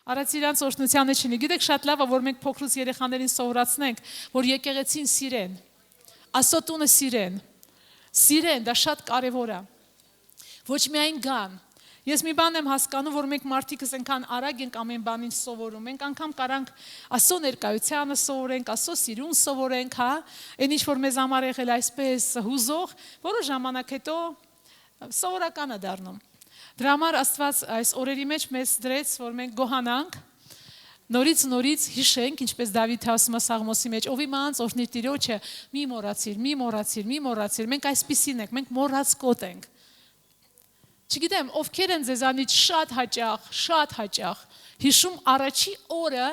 Արած իրանց օրհնությանը չինի։ Գիտեք, շատ լավ է, որ մենք փոքրուց երեխաներին սովորացնենք, որ եկեղեցին սիրեն։ Աստծո տունը սիրեն։ Սիրեն, դա շատ կարևոր է։ Ոչ միայն գան։ Ես մի բան եմ հասկանում, որ մենք մարդիկս այնքան արագ ենք ամեն բանին սովորում։ Մենք անգամ կարանք Աստծո ներկայությանը սովորենք, Աստծո սիրուն սովորենք, հա։ Այն ինչ որ մեզ համար եղել այսպես հուզող, որոշ ժամանակ հետո սովորական է դառնում։ Դրա համար Աստված այս օրերի մեջ մեզ դրեց, որ մենք գոհանանք, նորից հիշենք, ինչպես Դավիթը ասում է Սաղմոսի մեջ, ով իմանց օրհնիր Տիրոջը, մի մոռացիր։ Մենք այսպիսին ենք, մենք մոռացկոտ ենք։ Չգիտեմ, ովքեր են ձեզանից շատ հաճախ հիշում առաջի օրը,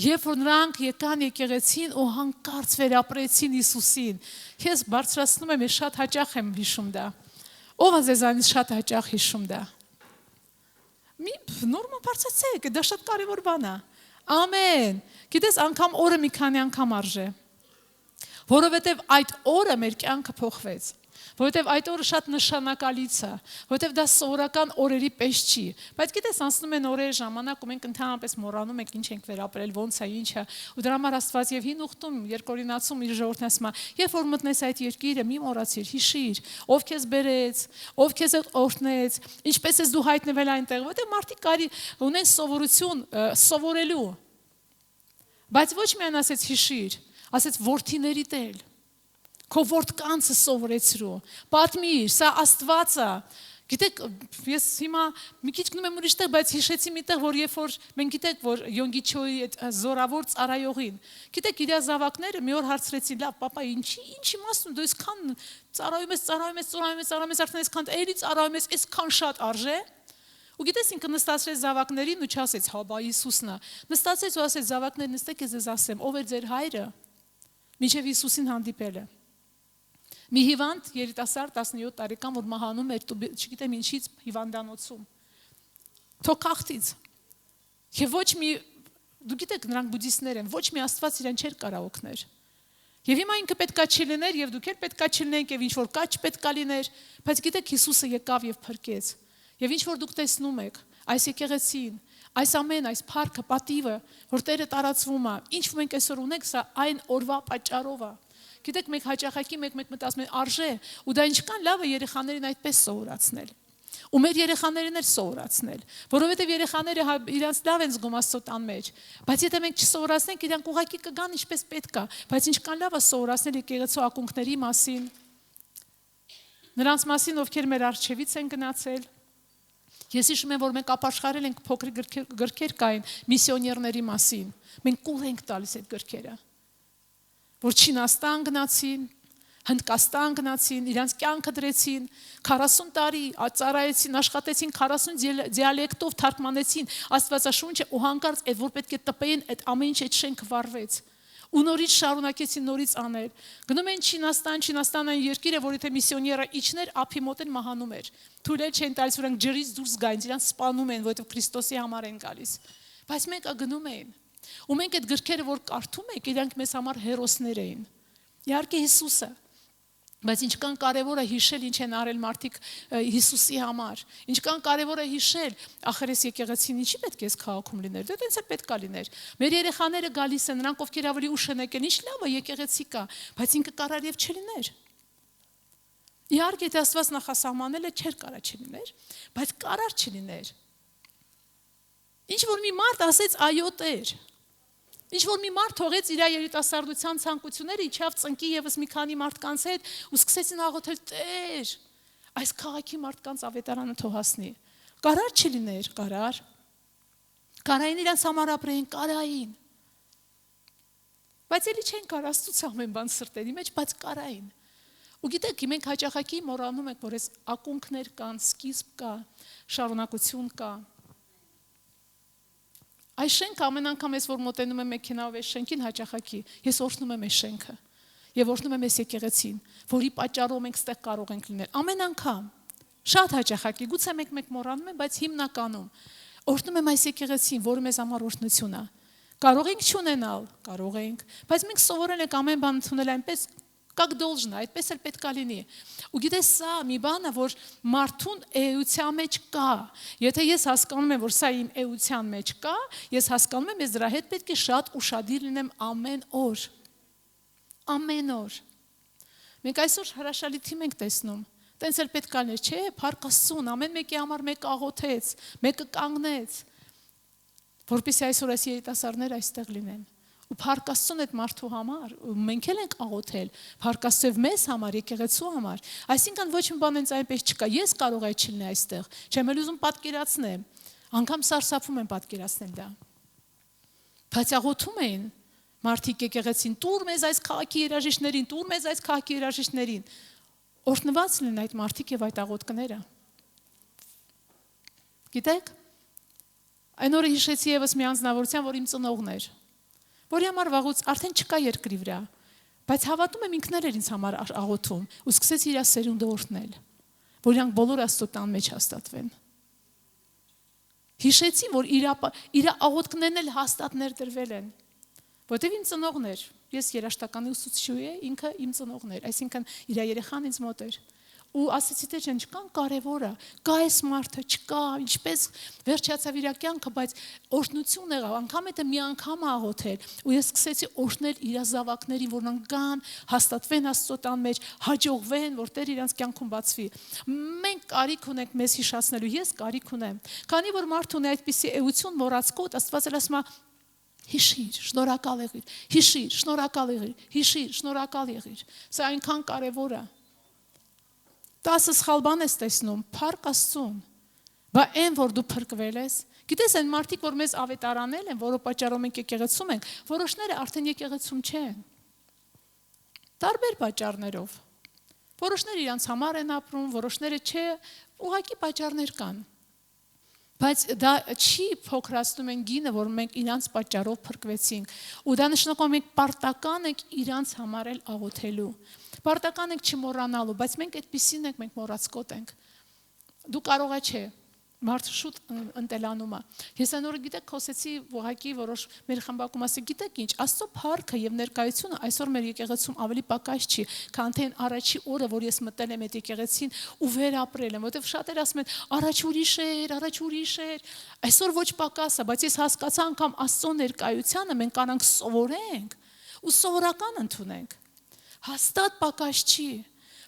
երբ որ նրանք եկան եկեղեցին ու հանկարծ վերապրեցին Հիսուսին։ Ես բարձրացնում եմ, ես շատ հաճախ եմ հիշում դա։ Ով է ձեզանից շատ հաճախ հիշում դա։ Մի նորմալ բարձրացեք, դա շատ կարևոր բան է։ Ամեն։ Գիտես, անգամ օրը մի քանի անգամ արժե։ Որովհետև այդ օրը մեր կյանքը փոխվեց։ Որովհետև այդ օրը շատ նշանակալից է, որովհետև դա սովորական օրերի պես չի, բայց գիտես անցնում են օրեր ժամանակ ու մենք ընդհանրապես մոռանում ենք ինչ ենք վերապրել, ոնց է, ինչ է, ու դրա համար Աստված եւ հին ուխտում երկորինացում իր ժողովրդն ասում է, երբ որ մտնես այդ երկիրը, մի մոռացիր, հիշիր, ով քեզ բերեց, ով քեզ օրհնեց, ինչպես ես դու հայտնվել այնտեղ, որովհետև մարդիկ կարի ունեն սովորություն սովորելու, բայց ոչ միայն ասեց հիշիր, ասեց որդիների տել Քո որդկանցը սովորեցրու, պատմիր, սա Աստված է։ Գիտեք, ես հիմա մի քիչ գնում եմ ուրիշ տեղ, բայց հիշեցի մի տեղ, որ երբ որ մենք գիտեք, որ Յոնգիչոյի այդ զորավոր ծառայողին, գիտեք, իր զավակները մի օր հարցրեցին, լավ, պապա, ինչ իմաստուն, դու այսքան ծառայում ես, արդեն այսքան էլի ծառայում ես, այսքան շատ արժե։ Ու գիտես, ինքը նստացրեց զավակներին ու չասեց, հա, բա Հիսուսն է։ Նստացեց ու ասեց, զավակներ, նստեք, ես ձեզ ասեմ, ով է ձեր հայրը, մինչև Հիսուսին հանդիպել է։ Մի հիվանդ երիտասարդ 17 տարեկան, որ մահանում էր, չգիտեմ ինչից հիվանդանոցում, թոքախտից։ Եվ ոչ մի, դու գիտեք, նրանք բուդդիստներ են, ոչ մի Աստված իրեն չէր կարող օգնել։ Եվ հիմա ինքը պետքա չլիներ, եւ դուք էլ պետքա չլինենք, եւ ինչ որ կա չպետքա լիներ, բայց գիտեք, Հիսուսը եկավ եւ փրկեց։ Եվ ինչ որ դուք տեսնում եք, այս եկեղեցին, այս ամեն, այս փառքը, պատիվը, որ Տերը տարածվում է, ինչ որ մենք այսօր ունենք, սա այն օրվա պատճառով է։ Գիտեք, մենք հաճախակի մեկ մտածում ենք արժե, ու դա ինչքան լավ է երեխաներին այդպես սովորացնել։ Ու մեր երեխաներին էլ սովորացնել, որովհետև երեխաները իրենց լավ են զգում Աստծո տան մեջ, բայց եթե մենք չսովորացնենք, իրանք ուղղակի կգան ինչպես պետք է, բայց ինչքան լավ է սովորացնել եկեղեցու ակունքների մասին, նրանց մասին, ովքեր մեր առջևից են գնացել։ Ես հիշում եմ, որ մենք ապաշխարել ենք փոքրիկ գրքեր կային միսիոներների մասին։ Մենք կուլ ենք տալիս այդ գրքերը։ Որ Չինաստան գնացին, Հնդկաստան գնացին, իրանց կյանքը դրեցին, 40 տարի ծառայեցին, աշխատեցին 40 դիալեկտով թարգմանեցին Աստվածաշունչը ու հանկարծ այդ որ պետք է տպեին, այդ ամեն ինչ այդ շենքը վառվեց։ Ու նորից շարունակեցին նորից անել։ Գնում են Չինաստան այն երկիրը, որ եթե միսիոները իջներ, ափի մոտ են մահանում էր։ Թույլ չեն տալիս, որ նրանք ջրից դուրս գային, իրանք սպանում են, որովհետև Քրիստոսի համար են գալիս։ Բայց մեկը գնում էին։ Ու մենք այդ գրքերը որ կարդում ենք, իրանք մեզ համար հերոսներ էին։ Իհարկե Հիսուսը, բայց ինչքան կարևոր է հիշել ինչ են արել մարդիկ Հիսուսի համար։ Ինչքան կարևոր է հիշել, ախր ես եկեղեցին ինչի պետք է ես քաղաքում լիներ։ Դա տենց էլ պետք է լիներ։ Մեր երեխաները գալիս են, նրանք ովքեր ավելի ուշ են եկել, ինչ լավ է եկեղեցի կա, բայց ինքը կարար եւ չլիներ։ Իհարկե եթե Աստված նախասահմանել է, չէր կարա չլիներ, բայց կարար չլիներ։ Ինչ որ մի մարդ ասեց այո Տեր։ Ինչ որ մի մարդ թողեց իր երիտասարդության ցանկությունները, իջավ ծնկի եւս մի քանի մարդկանց հետ ու սկսեցին աղոթել Տեր, այս քաղաքի մարդկանց ավետարանը թող հասնի։ Կարար չլիներ, կարար։ Կարային իրանց համար ապրեին, կարային։ Բայց էլի չեն կար Աստծո ամեն բան սրտերի մեջ, բայց կարային։ Ու գիտեք, մենք հաճախակի մոռանում ենք, որ այս ակունքներ կան, սկիզբ կա, շարունակություն կա։ Այս շենքը ամեն անգամ ես որ մոտենում եմ մեքենայով այս շենքին հաճախակի, ես օրհնում եմ այս շենքը եւ օրհնում եմ այս եկեղեցին, որի պատճառով մենք ստեղ կարող ենք լինել։ Ամեն անգամ, շատ հաճախակի, գուցե մեկ մոռանում եմ, բայց հիմնականում օրհնում եմ այս եկեղեցին, որը մեզ համար օրհնություն է։ Կարող ենք չունենալ, կարող ենք, բայց մենք սովորել ենք ամեն բան ընդունել այնպես, Как должно, այդպես էլ պետք է լինի։ Ու գիտես, սա մի բան է, որ մարդուն էության մեջ կա։ Եթե ես հասկանում եմ, որ սա իմ էության մեջ կա, ես հասկանում եմ, ես դրա հետ պետք է շատ ուշադիր լինեմ ամեն օր։ Ամեն օր։ Մենք այսօր հրաշալի թիմ ենք տեսնում։ Տենց էլ պետք է լիներ, չէ՞, Փառք Աստծուն, ամեն մեկի համար մեկ աղոթեց, մեկը կանգնեց, որպեսզի այսօր այս երիտասարդները այստեղ լինեն։ Ու Փառք Աստծուն այդ մարդու համար, մենք էլ ենք աղոթել, Փառք Աստծո մեզ համար, եկեղեցու համար։ Այսինքն ոչ մի բան ինձ այնպես չկա, ես կարող եմ չլինի այստեղ, չեմ էլ ուզում պատկերացնեմ, անգամ սարսափում եմ պատկերացնել դա։ Բայց աղոթում էին մարդիկ եկեղեցին, տուր մեզ այս քաղաքի երաժիշտներին, տուր մեզ այս քաղաքի երաժիշտներին։ Օրհնված լինեն այդ մարդիկ եւ այդ աղոթքները։ Գիտեք, այն օրը հիշեցի եւս մի անձնավորության, որ իմ ծնողն էր, որի համար վաղուց արդեն չկա երկրի վրա, բայց հավատում եմ ինքն էր ինձ համար աղոթում ու սկսեց իր սերունդը օրհնել, որ իրանք բոլորը Աստծո տան մեջ հաստատվեն։ Հիշեցի, որ իր աղոթքներն էլ հաստատներ դրվել են, որտեղ իմ ծնողն էր, ես երաժշտականի ուսուցչու եմ, ինքը իմ ծնողն էր, այսինքն իր երեխան ինձ մոտ էր։ Ու ասեցի, թե չկան կարևորը, կա այս մարդը, չկա, ինչպես վերջացավ իր կյանքը, բայց օրհնություն եղավ, անգամ եթե մի անգամ աղոթել, ու ես սկսեցի օրհնել իր զավակներին, որ նրանք գան, հաստատվեն Աստծո տան մեջ, հաջողվեն, որ Տեր իրանց կյանքում բացվի։ Մենք կարիք ունենք մեզ հիշացնելու, ես կարիք ունեմ։ Քանի որ մարդ ունի այդպիսի էություն մոռացկոտ, Աստված էլ ասում է հիշիր, շնորհակալ եղիր, հիշիր, շնորհակալ եղիր, հիշիր, շնորհակալ եղիր։ Սա այնքան կարևոր է։ 10 սխալ բան ես տեսնում, Փառք Աստծուն։ Բա այն որ դու փրկվել ես, գիտես այն մարդիկ, որ մեզ ավետարանել են, որը պատճառով մենք եկեղեցում ենք, որոշները արդեն եկեղեցում չեն։ Տարբեր պատճառներով։ Որոշները իրանց համար են ապրում, որոշները չէ, ուղղակի պատճառներ կան։ Բայց դա չի փոքրացնում են գինը, որ մենք իրանց պատճառով փրկվեցինք։ Ու դա նշանակում է մենք պարտական ենք իրանց համար էլ աղոթելու։ Պարտական ենք չմոռանալու, բայց մենք այդպեսին ենք, մենք մոռացկոտ ենք։ Դու կարող ես չէ, մարդը շուտ ընտելանում է։ Ես այն օրը գիտեք, խոսեցի ուղղակի որոշ մեր խմբակում ասի, գիտեք ինչ, Աստծո փառքը եւ ներկայությունը այսօր մեր եկեղեցում ավելի պակաս չի, քան թե առաջի օրը, որ ես մտել եմ այդ եկեղեցին ու վերապրել եմ, որովհետեւ շատեր ասում են, առաջ ուրիշ էր, այսօր ոչ պակաս է, բայց ես հասկացա անգամ Աստծո ներկայությանը մենք կանանք սովորենք ու սովորական ընդունենք։ Հաստատ պակաս չի,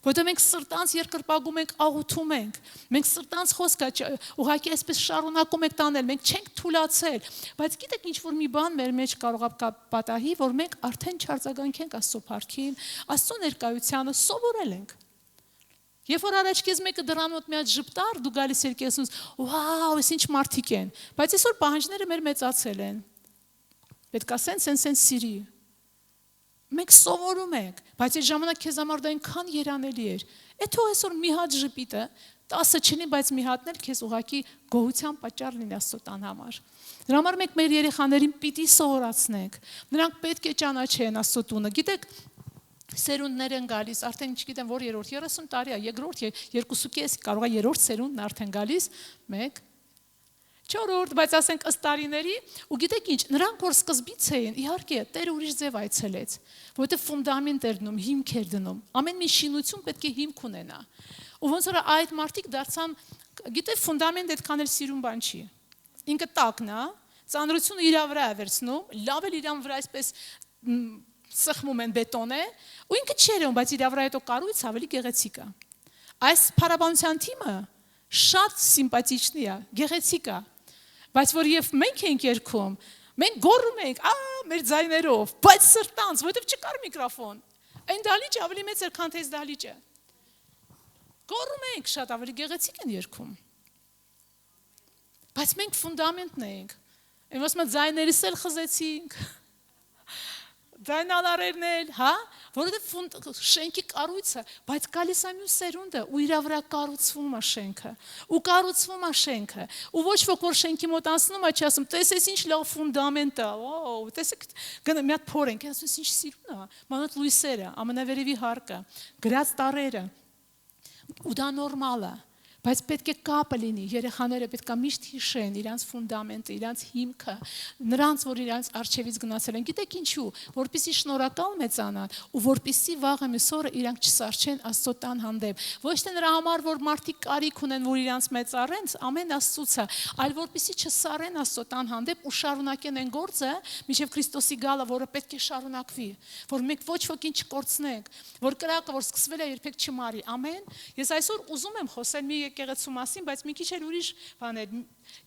որտեղ մենք սրտանց երկրպագում ենք, աղոթում ենք, մենք սրտանց խոսքը ուղղակի այսպես շարունակում ենք տանել, մենք չենք թուլացել, բայց գիտեք ինչ որ մի բան մեր մեջ կարող է պատահի, որ մենք արդեն չարձագանքենք Աստծո փառքին, Աստծո ներկայությանը սովորել ենք։ Երբ որ առաջ քեզ մեկը դրան մոտ մի հատ ժպտար, դու գալիս ես եկեղեցուց, վաու, այս ինչ մարդիկ են, բայց այսօր պահանջները մեր մեծացել են։ Պետք է սենց սիրի։ Մենք սովորում ենք, բայց այդ ժամանակ քեզ համար դա այնքան երանելի էր։ Այդ թող այսօր մի հատ ժպիտը 10 չլինի, բայց մի հատն էլ քեզ ուղղակի գոհության պատճառ լինի Աստծո տան համար։ Դրա համար մենք մեր երեխաներին պիտի սովորացնենք։ Նրանք պետք է ճանաչեն Աստծո տունը։ Գիտեք, սերունդներ են գալիս, արդեն չգիտեմ որ երրորդ 30 տարի է, երկրորդ 2.5 կարող է երրորդ սերունդն արդեն գալիս, 1 4-րդ, բայց ասենք ըստ տարիների, ու գիտեք ինչ, նրանք որ սկզբից էին, իհարկե, Տերը ուրիշ ձև այցելեց, որովհետև ֆունդամենտ էր դնում, հիմք էր դնում։ Ամեն մի շինություն պետք է հիմք ունենա։ Ու ոնց որ այդ մարդիկ դարձան, գիտեք, ֆունդամենտ այդքան էլ սիրուն բան չի։ Ինքը տակն է, ծանրությունը իր վրա է վերցնում, լավ էլ իրան վրա այսպես սխմում են բետոնե, ու ինքը չի երևում, բայց իր վրա հետո կառույց ավելի գեղեցիկ է։ Այս փառաբանության թիմը շատ սիմպաթիչնի է, գեղեցիկ է։ Բայց որ եւ մենք ենք երգում, մենք գոռում ենք, մեր ձայներով, բայց սրտանց, որովհետեւ չկար միկրոֆոն։ Այն դալիճը ավելի մեծ էր, քան թե այս դալիճը։ Գոռում ենք, շատ ավելի գեղեցիկ են երգում։ Բայց մենք ֆունդամենտն ենք։ Այն ոսմա ձայներս էլ խզեցինք։ Ձայնալարերն էլ, հա, որովհետև շենքի կառույցը, բայց գալիս է մյուս սերունդը ու իր վրա կառուցվում է շենքը, ու կառուցվում է շենքը, ու ոչ ոք որ շենքի մոտ անցնում է, չի ասում, տեսես ինչ լավ ֆունդամենտ է, օ, տեսեք, գնա մի հատ փոր ենք, ասում ինչ սիրուն է, մանոտ լույսերը, ամենավերևի հարկը, գրած տարրերը, ու դա նորմալ է, Բայց պետք է կապը լինի, երեխաները պետք է միշտ հիշեն իրանց ֆունդամենտը, իրանց հիմքը, նրանց, որ իրանց արժևից գնացել են։ Գիտեք ինչու, որպեսզի շնորհակալ մեծանան ու որպեսզի վաղը միսօրը իրանք չսարչեն Աստծո տան հանդեպ։ Ոչ թե նրա համար, որ մարդիկ կարիք ունեն, որ իրանց մեծարեն, ամեն Աստծուց է, այլ որպեսզի չսարեն Աստծո տան հանդեպ ու շարունակեն այն գործը, մինչև Քրիստոսի գալը, որը պետք է շարունակվի, որ մենք ոչ ոքին չկորցնենք, որ կրակը, որ սկսվել է, երբեք չմարի։ Ամեն։ Ես այսօր ուզում եմ խոսել մի եկեղեցու մասին, բայց մի քիչ էլ ուրիշ բաներ։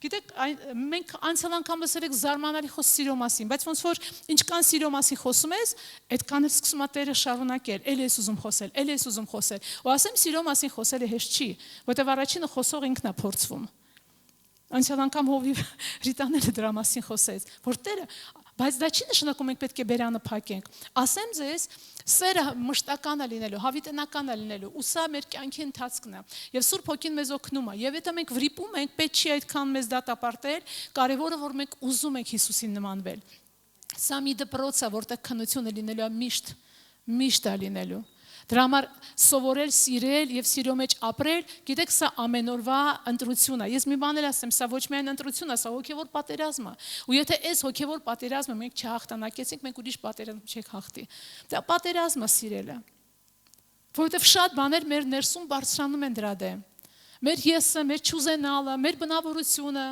Գիտեք, մենք անցյալ անգամ լսել եք զարմանալի խոսք սիրո մասին, բայց ոնց որ ինչքան սիրո մասին խոսում ես, այդքան էլ սկսում է Տերը շարունակել, ել ես ուզում խոսել, ել ես ուզում խոսել։ Ու ասեմ, սիրո մասին խոսելը հեշտ չի, որտեղ առաջինը խոսող ինքն է փորձվում։ Անցյալ անգամ Հովիվ Ռիտաները դրա մասին խոսեց, որ Տերը, բայց դա չի նշանակում մենք պետք է բերանը փակենք։ Ասեմ ձեզ, սերը մշտական է լինելու, հավիտենական է լինելու, ու սա մեր կյանքի ընթացքն է։ Եվ Սուրբ Հոգին մեզ օգնում է։ Եվ եթե մենք վրիպում ենք, պետք չի այդքան մեզ դատապարտել, կարևորը որ մենք ուզում ենք Հիսուսին նմանվել։ Սա մի դպրոց է, որտեղ քննությունը լինելու է միշտ է լինելու։ Դրա համար սովորել, սիրել եւ սիրո մեջ ապրել, գիտեք, սա ամենօրվա ընտրություն է։ Ես մի բան էլ ասեմ, սա ոչ միայն ընտրություն է, սա հոգեվոր պատերազմ է։ Ու եթե այս հոգեվոր պատերազմը մենք չհաղթանակեցինք, մենք ուրիշ պատերազմ չենք հաղթի։ Դա պատերազմ է սիրելը։ Որովհետեւ շատ բաներ մեր ներսում բարձրանում են դրա դեմ։ Մեր եսը, մեր չուզենալը, մեր բնավորությունը,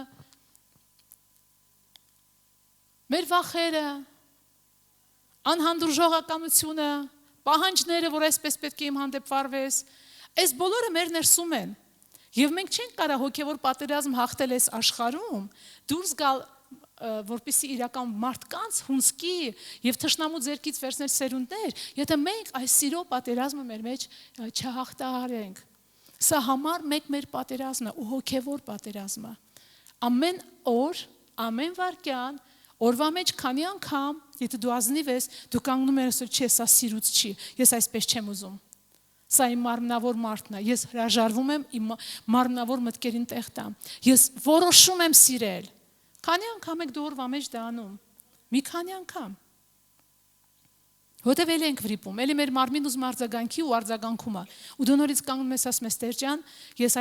մեր վախերը, անհանդուրժողականությունը, պահանջները, որ այսպես պետք է իմ հանդեպ վարվես, այս բոլորը մեր ներսում են։ Եվ մենք չենք կարող հոգևոր պատերազմ հաղթել այս աշխարհում, դուրս գալ, որպեսզի իրական մարդկանց հունսկի եւ թշնամու ձեռքից վերցնել սերունդներ, եթե մենք այս սիրո պատերազմը մեր մեջ չհաղթահարենք։ Սա համար մեկ մեր պատերազմն է ու հոգևոր պատերազմը։ Ամեն օր, ամեն վայրկյան օրվա մեջ քանի անգամ, եթե դու ազնիվ ես, դու կանգնում ես ասել, չէ, սա սիրուց չի, ես այսպես չեմ ուզում։ Սա իմ մարմնավոր մարդն է, ես հրաժարվում եմ իմ մարմնավոր մտքերին տեղ տամ։ Ես որոշում եմ սիրել։ Քանի անգամ եք դու օրվա մեջ դա անում։ Մի քանի անգամ։ Որտեւ էլ ենք վրիպում, էլի մեր մարմին ուզում արձագանքի ու արձագանքում է։ Ու դու նորից կանգնում ես ասում ես Տեր ջան, ես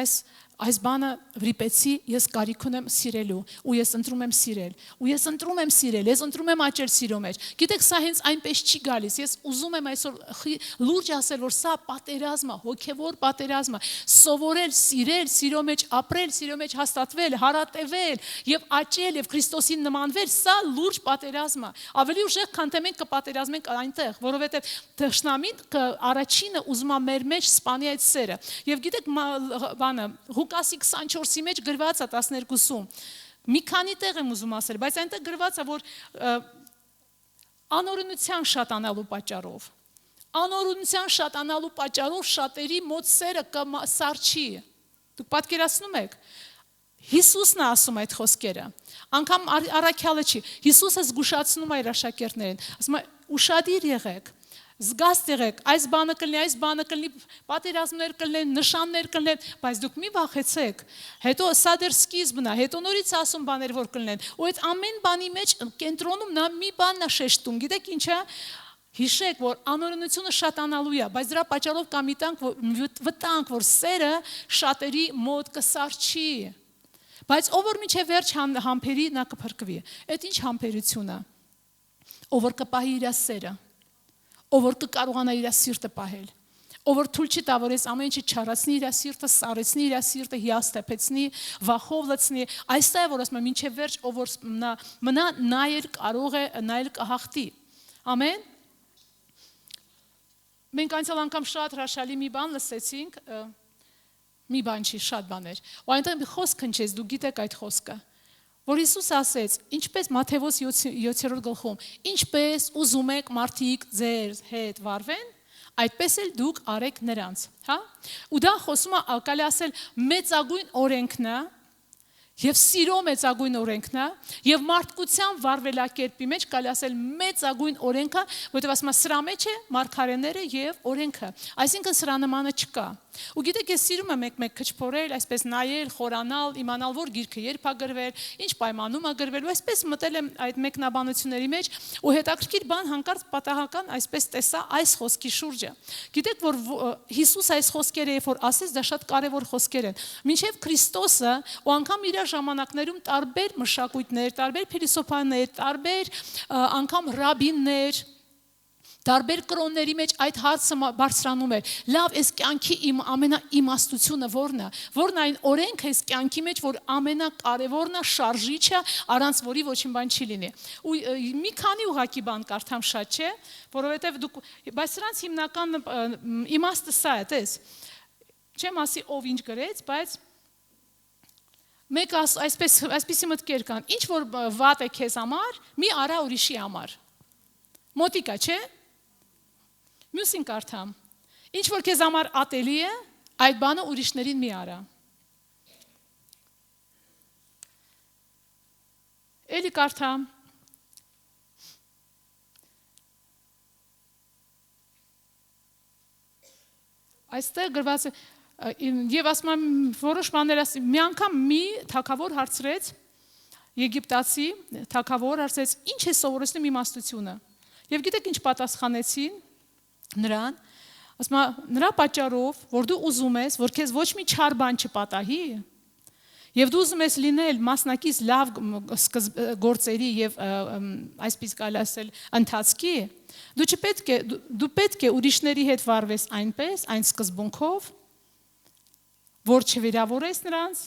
այս բանը վրիպեցի, ես կարիք ունեմ սիրելու, ու ես ընտրում եմ սիրել, ու ես ընտրում եմ սիրել, ես ընտրում եմ աճել սիրո մեջ։ Գիտեք, սա հենց այնպես չի գալիս։ Ես ուզում եմ այսօր լուրջ ասել, որ սա պատերազմ է, հոգևոր պատերազմ է, սովորել սիրել, սիրո մեջ ապրել, սիրո մեջ հաստատվել, հարատևել եւ աճել եւ Քրիստոսին նմանվել, սա լուրջ պատերազմ է։ Ավելի ուժեղ, քան թե մենք կպատերազմենք այնտեղ, որովհետեւ թշնամին առաջինը ուզում է մեր մեջ սպանի այդ սերը։ Եվ գիտեք, բանը Ղուկասի 24-ի մեջ գրված է 12-ում։ Մի քանի տեղ եմ ուզում ասել, բայց այնտեղ գրված է, որ անօրենության շատանալու պատճառով շատերի մոտ սերը կսարչի։ Դուք պատկերացնում եք։ Հիսուսն է ասում այդ խոսքերը։ Անկամ առաքյալը չի։ Հիսուսը զգուշացնում է իր աշակերտներին։ Ասում է՝ ուշադիր եղեք։ Զգաստ եղեք, այս բանը կլինի, պատերազմներ կլինեն, նշաններ կլինեն, բայց դուք մի վախեցեք։ Հետո սա դեռ սկիզբն է, հետո նորից ասում բաներ որ կլինեն։ Ու այդ ամեն բանի մեջ կենտրոնում նա մի բանն է շեշտում։ Գիտեք ինչ է։ Հիշեք, որ անօրենությունը շատանալու է, բայց դրա պատճառով կա մի վտանգ, որ սերը շատերի մոտ կսարչի։ Բայց ով որ մինչև վերջ համբերի, նա կփրկվի։ Այդ ինչ համբերություն է։ Ով որ կպահի իր սերը, ով որ կկարողանա իր սիրտը պահել, ով որ թույլ չի տա, որ այս ամեն ինչը չարացնի իր սիրտը, սառեցնի իր սիրտը, հիասթափեցնի, վախով լցնի, այստեղ որ ասում եմ մինչև վերջ, ով որ մնա նայել կարող է, նայել կհաղթի։ Ամեն։ Մենք անցյալ անգամ շատ հրաշալի մի բան լսեցինք, մի բան չի, շատ բաներ։ Ու այնտեղ մի խոսք հնչեց, դու գիտեք այդ խոսքը, որ Հիսուս ասեց, ինչպես Մատթեոս 7-րդ գլխում, ինչպես ուզում եք մարդիկ ձեր հետ վարվեն, այդպես էլ դուք արեք նրանց, հա? Ու դա խոսում է ակալի ասել մեծագույն օրենքն է, Եվ սիրո մեծագույն օրենքն է, եւ մարդկության վարվելակերպի մեջ կարելի ասել մեծագույն օրենքը, որովհետեւ ասում է սրա մեջ է մարգարեները եւ օրենքը։ Այսինքն սրա նմանը չկա։ Ու գիտեք, ես սիրում եմ մեկ-մեկ քչփորել, այսպես նայել, խորանալ, իմանալ, որ գիրքը երբ է գրվել, ինչ պայմանում է գրվել, ու այսպես մտել եմ այդ մեկնաբանությունների մեջ, ու հետաքրքիր բան հանկարծ պատահական այսպես տեսա այս խոսքի շուրջը։ Գիտեք, որ Հիսուս այս խոսքերը երբ որ ասեց, դա շատ կարևոր խոսքեր են։ Մինչև Քրիստոսը ու անգամ իր ժամանակներում տարբեր մշակույթներ, տարբեր փիլիսոփաներ, տարբեր անգամ ռաբիններ, տարբեր կրոնների մեջ այդ հարցը բարձրանում էր։ Լավ, այս կյանքի իմ ամենաիմաստությունը ո՞րն է։ Ո՞րն է այն օրենքը այս կյանքի մեջ, որ ամենակարևորն է, շարժիչը, առանց որի ոչինչ բան չի լինի։ Ու մի քանի ուղղակի բան կարդամ, շատ չէ, որովհետև դուք, բայց սրանց հիմնական իմաստը սա է, տես։ Չեմ ասի ով ինչ գրեց, բայց մեկ այսպեսի մտքեր կան։ Ինչ որ վատ է քեզ համար, մի արա ուրիշի համար։ Մոտիկա, չէ՞։ Մյուսին կարդամ։ Ինչ որ քեզ համար ատելի է, այդ բանը ուրիշներին մի արա։ Էլի կարդամ։ Այստեղ գրված է եւ ասում եմ որոշ բաներ ասի, մի անգամ մի թագավոր հարցրեց եգիպտացի թագավոր հարցրեց ինչ է սովորեցնում իմաստությունը։ Եվ գիտեք ինչ պատասխանեցին նրան, ասում է նրա պատճառով, որ դու ուզում ես, որ քեզ ոչ մի չար բան չպատահի, եւ դու ուզում ես լինել մասնակից լավ գործերի եւ այսպես կարելի ասել ընթացքի, դու պետք է ուրիշների հետ վարվես այնպես, այն սկզբունքով, որ չվիրավորես նրանց,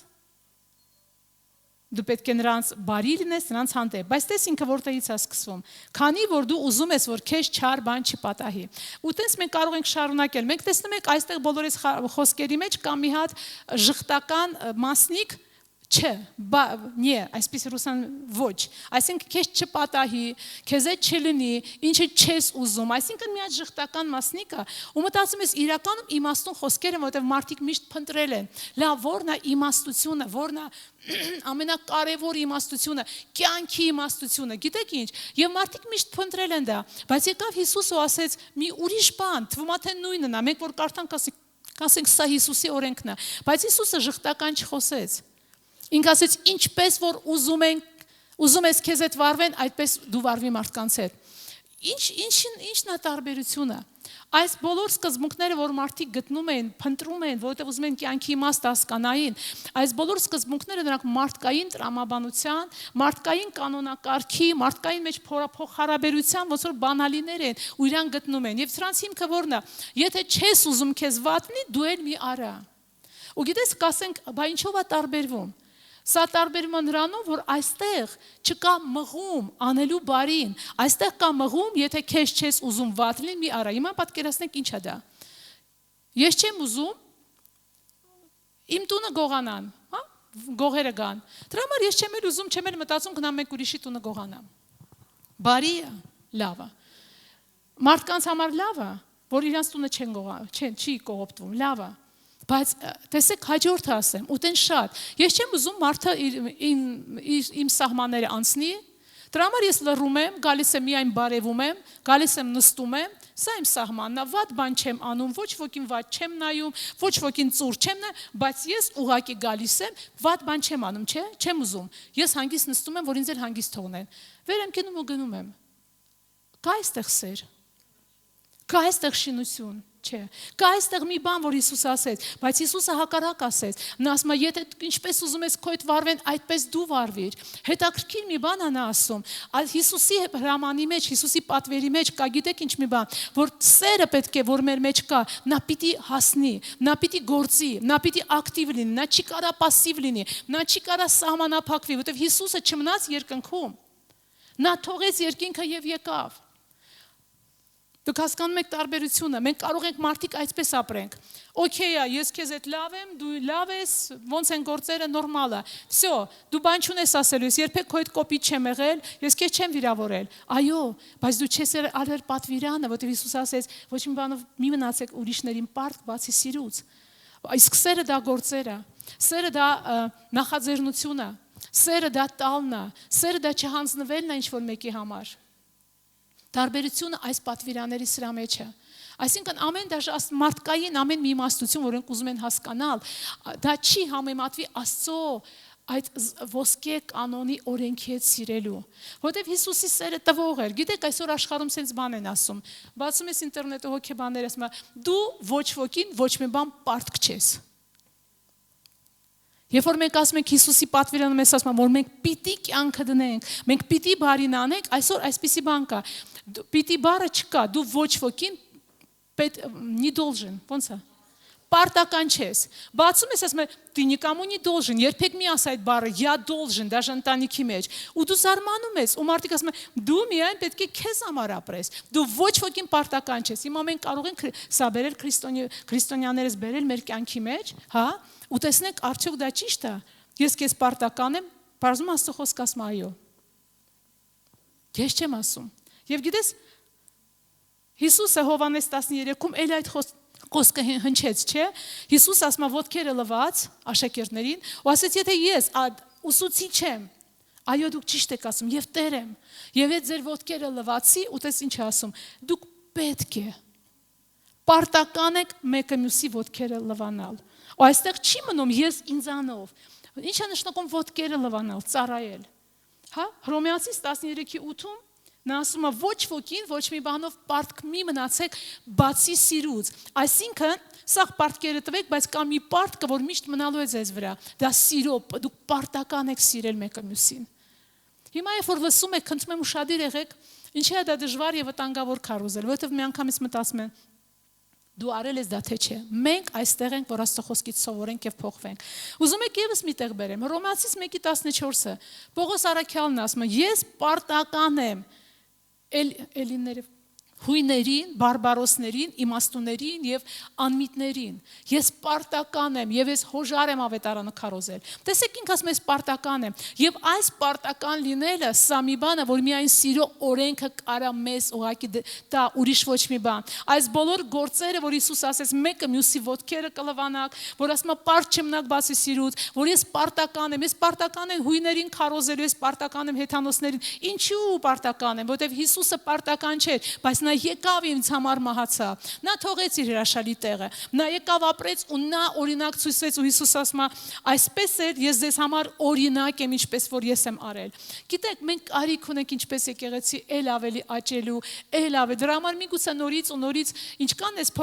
դու պետք է նրանց բարի լինես, նրանց հանդեպ, բայց տես ինքը որտեղից է սկսվում, քանի որ դու ուզում ես, որ քեզ չար բան չպատահի։ Ու տես մենք կարող ենք շարունակել, մենք տեսնում ենք այստեղ բոլորիս խոսքերի մեջ կա մի հատ ժխտական մասնիկ, չէ, նե, այսպես ռուսան ոչ, այսինքն քեզ չպատահի, քեզ հետ չլինի, ինչը չես ուզում, այսինքն մի հատ ժխտական մասնիկ է, ու մտածում ես իրականում իմաստուն խոսքեր են, որովհետև մարդիկ միշտ փնտրել են, լավ, ո՞րն է իմաստությունը, ո՞րն է ամենակարևոր իմաստությունը, կյանքի իմաստությունը, գիտեք ինչ, եւ մարդիկ միշտ փնտրել են դա, բայց եկավ Հիսուսը ու ասեց մի ուրիշ բան, թվում է թե նույնն է, մենք որ կարդանք ասենք սա Հիսուսի օրենքն է, բայց Հիսուսը ժխտական չխոսեց։ Ինք ասեց ինչպես որ ուզում ես քեզ հետ վարվեն, այդպես դու վարվի մարդկանց հետ։ Ինչն է տարբերությունը։ Այս բոլոր սկզբունքները, որ մարդիկ գտնում են, փնտրում են, որովհետև ուզում են կյանքի իմաստ հասկանային, այս բոլոր սկզբունքները նրանք մարդկային տրամաբանության, մարդկային կանոնակարգի, մարդկային մեջ փոխհարաբերության ոնց որ բանալիներ են, ու իրան գտնում են։ Եվ սրանց հիմքը ո՞րն է։ Եթե չես ուզում քեզ վատնի, դու էլ մի արա։ Ու գիտես, կասենք, բա ինչով է տարբերվում։ Սա տարբերվում է նրանով, որ այստեղ չկա մղում անելու բարին, այստեղ կա մղում, եթե քեզ չես ուզում վատ լինի, մի արա։ Հիմա պատկերացնենք ինչ է դա։ Ես չեմ ուզում իմ տունը գողանան, հա, գողերը գան։ Դրա համար ես չեմ էլ ուզում, չեմ էլ մտածում գնամ մեկ ուրիշի տունը գողանամ։ Բարի է, լավ է։ Մարդկանց համար լավ է, որ իրանց տունը չի կողոպտվում, լավ է։ Բայց տեսեք հաջորդը ասեմ, ուտեն շատ։ Ես չեմ ուզում մարդը իմ սահմանները անցնի, դրա համար ես լռում եմ, գալիս եմ միայն բարևում եմ, գալիս եմ նստում եմ, սա իմ սահմանն է, վատ բան չեմ անում, ոչ ոքին վատ չեմ նայում, ոչ ոքին ծուր չեմ նայում, բայց ես ուղղակի գալիս եմ, վատ բան չեմ անում, չէ՞, չեմ ուզում։ Ես հանգիստ նստում եմ, որ ինձ էլ հանգիստ թողնեն։ Վեր եմ կենում ու գնում եմ։ Կա այստեղ սեր։ Կա այստեղ շինություն, չէ։ Կա այստեղ մի բան, որ Հիսուսը ասեց, բայց Հիսուսը հակառակ ասեց։ Նա ասում է, եթե ինչպես ուզում ես քո հետ վարվեն, այդպես դու վարվիր։ Հետաքրքիր մի բան է նա ասում։ Հիսուսի հրամանի մեջ, Հիսուսի պատվերի մեջ կա, գիտեք ինչ մի բան, որ սերը պետք է, որ մեր մեջ կա, նա պիտի հասնի, նա պիտի գործի, նա պիտի ակտիվ լինի, նա չի կարա пассив լինի, նա չի կարա սահմանափակվի, որովհետև Հիսուսը չմնաց երկնքում։ Նա թողեց երկինքը եւ եկավ։ Դուք հասկանում եք տարբերությունը, մենք կարող ենք մարդիկ այսպես ապրենք։ Okay, ես քեզ հետ լավ եմ, դու լավ ես, ոնց են գործերը նորմալ է։ Всё, դու բան չունես ասելու, ես երբեք քո հետ կոպիտ չեմ եղել, ես քեզ չեմ վիրավորել։ Այո, բայց դու չես արել պատվիրանը, որտեղ Հիսուս ասեց, ոչ մի բանով մի մնացեք ուրիշներին պարտք բացի սիրուց։ Իսկ սերը դա գործերը, սերը դա նախաձեռնությունը։ Սերը դա տալն է, սերը դա չհանձնվելն է ինչ-որ մեկի համար։ Տարբերությունը այս պատվիրանների սրա մեջ է։ Այսինքն ամեն դաժե մարդկային ամեն մի իմաստություն, որոնք ուզում են հասկանալ, դա չի համեմատվի Աստծո այդ ոսկե կանոնի օրենքի հետ սիրելու, որտեղ Հիսուսի սերը տվող էր։ Գիտեք, այսօր աշխարհում sense բան են ասում։ Բացում ես ինտերնետը հոգեբանները ասում են, դու ոչ ոքին ոչ մի բան պարտք չես։ Երբ որ մենք ասում ենք Հիսուսի պատվիրանը մեզ ասում են, որ մենք պիտի կյանքը դնենք, մենք պիտի բարին անենք, այսօր այսպիսի բան կա։ Պիտի բառը չկա, դու ոչ ոքին не должен, ոնց է։ Պարտական չես։ Բացում ես ասում ես, ты никому не должен, երբեք մի ասա այդ բառը, я должен, даже ընտանիքի մեջ։ Ու դու զարմանում ես, ու մարդիկ ասում են, դու միայն պետք է քեզ համար ապրես։ Դու ոչ ոքին պարտական չես։ Հիմա մենք կարող ենք սա բերել քրիստոնյաներս բերել մեր կյանքի մեջ, հա, ու տեսնենք արդյոք դա ճիշտ է։ Ես քեզ պարտական եմ, բարձում Աստծո խոսքը ասում այո։ Ես չեմ ասում։ Եվ գիտես, Հիսուսը Հովհաննես 13-ում էլ այդ խոսքը հնչեց, չէ։ Հիսուս ասում է ոտքերը լված աշակերտներին, ու ասեց, եթե ես ուսուցիչ եմ, այո դուք ճիշտ եք ասում, եւ Տեր եմ, եւ այդ ձեր ոտքերը լվացի, ու տես ինչ է ասում, դուք պետք է պարտական եք մեկը մյուսի ոտքերը լվանալ։ Ու այստեղ չի մնում ես ինձանով։ Ինչ է նշանակում ոտքերը լվանալ, ծառայել։ Հա, Հռոմեացիս 13:8-ում նա ասում է ոչ ոքին ոչ մի բանով պարտք մի մնացեք բացի սիրուց։ Այսինքն, սա պարտքերը տվեք, բայց կա մի պարտքը, որ միշտ մնալու է ձեզ վրա։ Դա սիրո, դուք պարտական եք սիրել մեկը մյուսին։ Հիմա երբ որ լսում եք, խնդրում եմ ուշադիր եղեք, ինչի է դա դժվար եւ վտանգավոր քարոզել, որովհետեւ մի անգամից մտածում են դու արել ես դա թե չէ։ Մենք այստեղ ենք, որ Աստծո խոսքից սովորենք եւ փոխվենք։ Ուզում եք եւս մի տեղ բերեմ։ Հռոմեացիս 1:14-ը։ Պողոս Արաքյալն ասում է. ես պարտական եմ Էլիների հույներին, բարբարոսներին, իմաստուներին եւ անմիտներին։ Ես պարտական եմ եւ ես հոժար եմ ավետարանը քարոզել։ Տեսեք ինքս մեզ պարտական եմ եւ այս պարտական լինելը սա մի բան է, որ միայն սիրո օրենքը կարա մեզ ուղակի տա, ուրիշ ոչ մի բան։ Այս բոլոր գործերը, որ Հիսուս ասեց, մեկը մյուսի ոտքերը կլվանակ, որ ասում է պարտ չմնաք բացի սիրուց, որ ես պարտական եմ, ես պարտական եմ հույներին քարոզելու, ես պարտական եմ հեթանոսներին։ Ինչու պարտական եմ, որովհետեւ Հիսուսը պարտական չէր, բայց նա եկավ ինձ համար մահացավ։ Նա թողեց իր հրաշալի տեղը։ Նա եկավ ապրեց ու նա օրինակ ցույցեց ու Հիսուս ասում է, այսպես էր ես ձեզ համար օրինակ եմ, ինչպես որ ես եմ արել։ Գիտեք, մենք կարիք ունենք ինչպես եկեղեցի էլ ավելի աճելու, էլ ավելի։ Դրա համար միգուցե նորից ու նորից ինչքան ես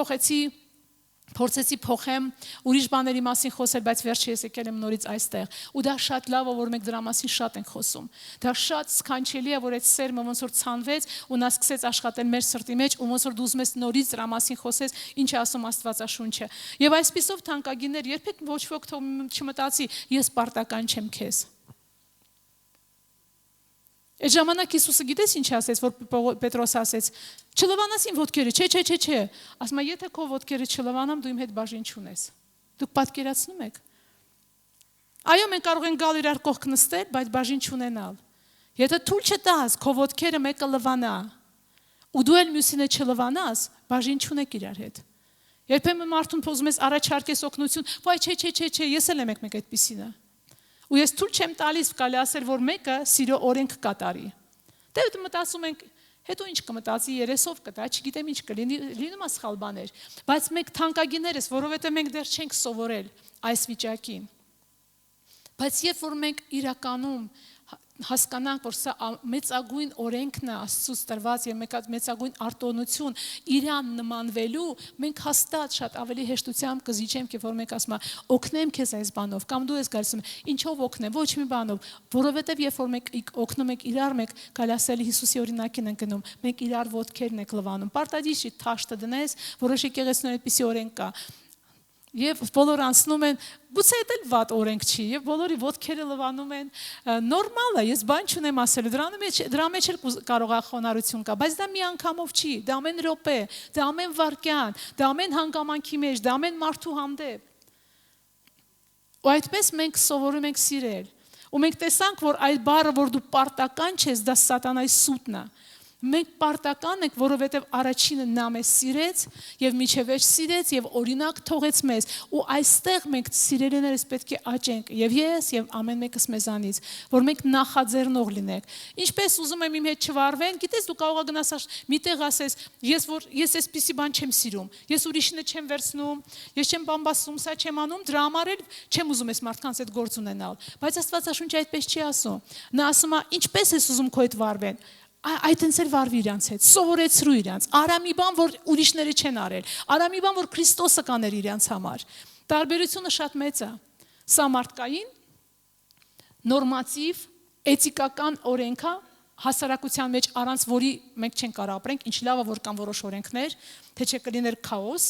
փորձեցի փոխեմ ուրիշ բաների մասին խոսել, բայց վերջի ես եկել եմ նորից այստեղ։ Ու դա շատ լավ է, որ մենք դրա մասին շատ ենք խոսում։ Դա շատ սքանչելի է, որ այդ սերմը ոնց որ ցանվեց ու նա սկսեց աշխատել մեր սրտի մեջ, ու ոնց որ դու ուզում ես նորից դրա մասին խոսես, ինչ է ասում Աստվածաշունչը։ Եվ այսպիսով թանկագիններ, երբեք ոչ ոք թող չմտածի, ես պարտական չեմ քեզ։ Այդ ժամանակ Հիսուսը գիտես ինչ ասեց, որ Պետրոս ասեց, չլվանաս իմ ոտքերը, չէ։ Ասում է, եթե քո ոտքերը չլվանամ, դու իմ հետ բաժին չունես։ Դուք պատկերացնում եք։ Այո, մենք կարող ենք գալ իրար կողք նստել, բայց բաժին չունենալ։ Եթե թույլ չտաս, քո ոտքերը մեկը լվանա, ու դու էլ մյուսինը չլվանաս, բաժին չունեք իրար հետ։ Երբեմն մարդուն ուզում ես առաջարկես օգնություն, վայ, չէ, ես էլ եմ եկեք այդպիսինը։ Ու ես թույլ չեմ տալիս կարելի ասել, որ մեկը սիրո օրենք կատարի։ Դե մտածում ենք, հետո ինչ կմտածի, երեսով կտա, չգիտեմ ինչ կլինի, լինում է սխալ բաներ, բայց մենք թանկագիներս, որովհետև մենք դեռ չենք սովորել այս վիճակին։ Բայց երբ որ մենք իրականում հասկանանք, որ սա մեծագույն օրենքն է Աստծուց տրված եւ մեծագույն արտոնություն իրան նմանվելու, մենք հաստատ շատ ավելի հեշտությամբ կզիջենք, որ մենք ասում ենք, օգնեմ քեզ այս բանով, կամ դու ես գալիս, ինչով օգնեմ, ոչ մի բանով, որովհետեւ երբ որ մենք օգնում ենք իրար, մենք գալասելի Հիսուսի օրինակին ենք գնում, մենք իրար ոտքերն ենք լվանում։ Պարտադիր չի թաշտը դնես, որոշ եկեղեցիներ այդպիսի օրենք կա։ Եվ բոլոր անցնում են, գուցե դա վատ օրենք չի, եւ բոլորի ոտքերը լվանում են, նորմալ է, ես բան չունեմ ասելու, դրա մեջ էլ կարող է խոնարհություն կա, բայց դա մի անգամով չի, դա ամեն րոպե, դա ամեն վայրկյան, դա ամեն հանգամանքի մեջ, դա ամեն մարդու հանդեպ։ Ու այդպես մենք սովորում ենք սիրել։ Ու մենք տեսանք, որ այդ բառը, որ դու պարտական չես, դա սատանայի սուտն է։ Մենք պարտական ենք, որովհետև առաջինը նա մեզ սիրեց եւ միջև վերջ սիրեց եւ օրինակ թողեց մեզ ու այստեղ մենք սիրելիներս պետք է աճենք եւ ես եւ ամեն մեկս մեզանից, որ մենք նախաձեռնող լինենք։ Ինչպես ուզում եմ իմ հետ չվարվեն, գիտես դու կարող ես գնաս միտեղ ասես, ես այսպիսի բան չեմ սիրում, ես ուրիշինը չեմ վերցնում, ես չեմ բամբասում, սա չեմ անում, դրա համար էլ չեմ ուզում այս մարդկանց հետ գործ ունենալ։ Բայց Աստվածաշունչը այդպես չի ասում։ Նա ասում է, ինչպես ես ուզում քո հետ վարվեն։ Այդ ինձ էլ վարվի իրանց հետ, սովորեցրու իրանց, արա մի բան, որ ուրիշները չեն արել, արա մի բան, որ Քրիստոսը կաներ իրանց համար։ Տարբերությունը շատ մեծ է։ Սա մարդկային, նորմատիվ, էթիկական օրենք է, հասարակության մեջ առանց որի մենք չենք կարող ապրենք, ինչ լավ է, որ կան որոշ օրենքներ, թե չէ կլիներ քաոս։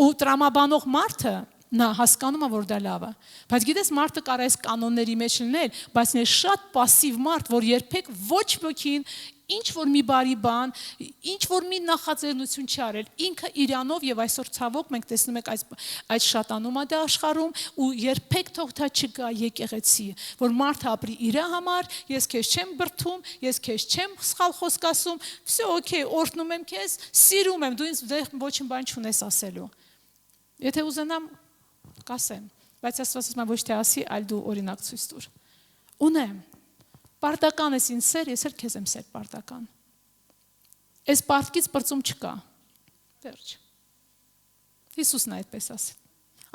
Ու տրամաբանող մարդը նա հասկանում է, որ դա լավ է։ Բայց գիտես, մարդը կարող է այս կանոնների մեջ լինել, բայց նա շատ пассив մարդ, որ երբեք ոչ ոքին ինչ որ մի բարի բան, ինչ որ մի նախաձեռնություն չի արել, ինքը իրանով եւ այսօր ցավոք մենք տեսնում ենք այդ շատանում է դա աշխարհում ու երբեք թող դա չգա եկեղեցի, որ մարդը ապրի իր համար, ես քեզ չեմ բրթում, ես քեզ չեմ սխալ խոսք ասում, всё օքեյ, օրհնում եմ քեզ, սիրում եմ, դու ինձ ոչինչ բան չունես ասելու։ Եթե ուզենամ կասեմ, բայց Աստված ասում է ոչ թե ասի, այլ դու օրինակ ցույց տուր։ Ունեմ պարտական ես ինձ սեր, ես էլ քեզ եմ սեր պարտական։ Այս պարտքից բրծում չկա։ Վերջ։ Հիսուսն այդպես ասել։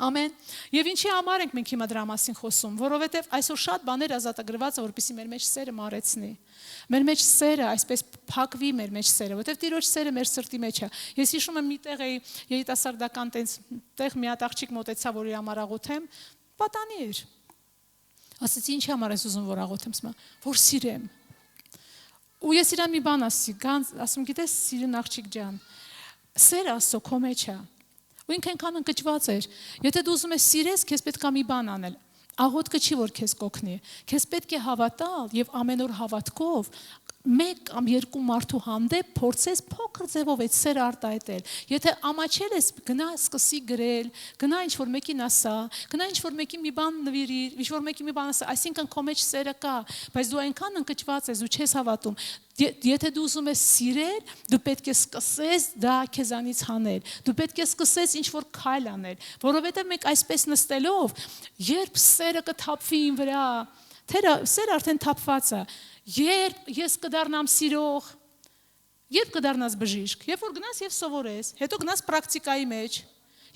Ամեն։ Եվ ինչի համար ենք մենք հիմա դրա մասին խոսում, որովհետև այսօր շատ բաներ ազատագրված է, որպեսզի մեր մեջ սերը մարեցնի։ Մեր մեջ սերը այսպես փակվի մեր մեջ սերը, որովհետև Տիրոջ սերը մեր սրտի մեջ է։ Ես հիշում եմ մի տեղ էի երիտասարդական տեղ մի հատ աղջիկ մոտեցա, որ իր համար աղոթեմ, պատանի էր։ Ասեցի ինչի համար ես ուզում որ աղոթեմ, որ սիրեմ։ Ու ես իրան մի բան ասում, գիտես, սիրուն աղջիկ ջան, սերը Աստծո քո մեջ է։ Ու ինքը այնքան ընկճված էր։ Եթե դու ուզում ես սիրես, քեզ պետք է մի բան անել։ Աղոթքը չի որ քեզ կօգնի։ Քեզ պետք է հավատալ եւ ամեն օր հավատքով մեկ կամ երկու մարդու հանդեպ փորձես փոքր ձևով այդ սերը արտահայտել։ Եթե ամաչել ես, գնա սկսի գրել, գնա ինչ որ մեկին ասա, գնա ինչ որ մեկին մի բան նվիրի, ինչ որ մեկին մի բան ասա, այսինքն քո մեջ սերը կա, բայց դու այնքան ընկճված ես ու չես հավատում։ Եթե դու ուզում ես սիրել, դու պետք է սկսես դա քեզանից հանել։ Դու պետք է սկսես ինչ որ քայլ անել, որովհետև մենք այսպես նստելով, երբ սերը կթափվի ին վրա, սերը արդեն թափված է։ Երբ ես կդառնամ սիրող, երբ կդառնաս բժիշկ, երբ որ գնաս եւ սովորես, հետո գնաս պրակտիկայի մեջ,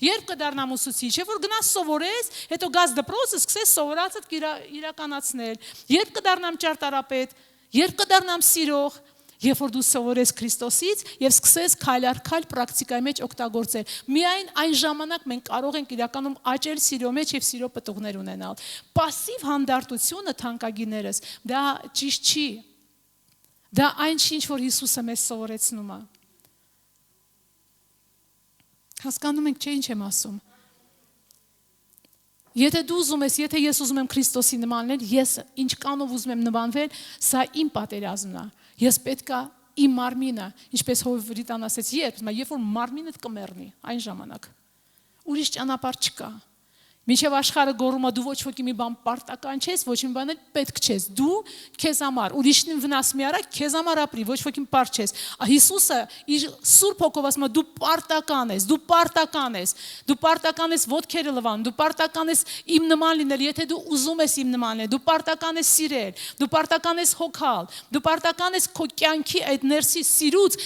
երբ կդառնամ ուսուցիչ, երբ որ գնաս սովորես, հետո գաս դպրոցը սկսես սովորածդ իրականացնել, երբ կդառնամ ճարտարապետ, երբ կդառնամ սիրող, երբ որ դու սովորես Քրիստոսից եւ սկսես քայլ առ քայլ պրակտիկայի մեջ օգտագործել։ Միայն այն ժամանակ մենք կարող ենք իրականում աճել սիրո մեջ եւ սիրո պտուղներ ունենալ։ Պասիվ հանդարտությունը թանկագիներս, դա ճիշտ չի։ Դա այն ինչ որ Հիսուսը մեզ սովորեցնում է։ Հասկանում եք, չէ՞ ինչ եմ ասում։ Եթե դու ուզում ես, եթե ես ուզում եմ Քրիստոսի նմանել, ես ինչ կանով ուզում եմ նմանվել, սա իմ պատերազմն է։ Ես պետքա իմ մարմինը, ինչպես Հովրիտան ասեց, երբ որ մարմինդ կմեռնի, այն ժամանակ ուրիշ ճանապարհ չկա։ Մինչև աշխարհը գոռում է դու ոչ ոքի մի բան պարտական չես, ոչ մի բան էլ պետք չես։ Դու քեզ համար ուրիշին վնաս մի արա, քեզ համար ապրի, ոչ ոքին պարտ չես։ Հիսուսը իր Սուրբ Հոգով ասում է դու պարտական ես, դու պարտական ես։ Դու պարտական ես ոտքերը լվան, դու պարտական ես իմ նման լինել, եթե դու ուզում ես իմ նման լինել, դու պարտական ես սիրել, դու պարտական ես հոգալ, դու պարտական ես քո կյանքի այդ ներսի սիրուց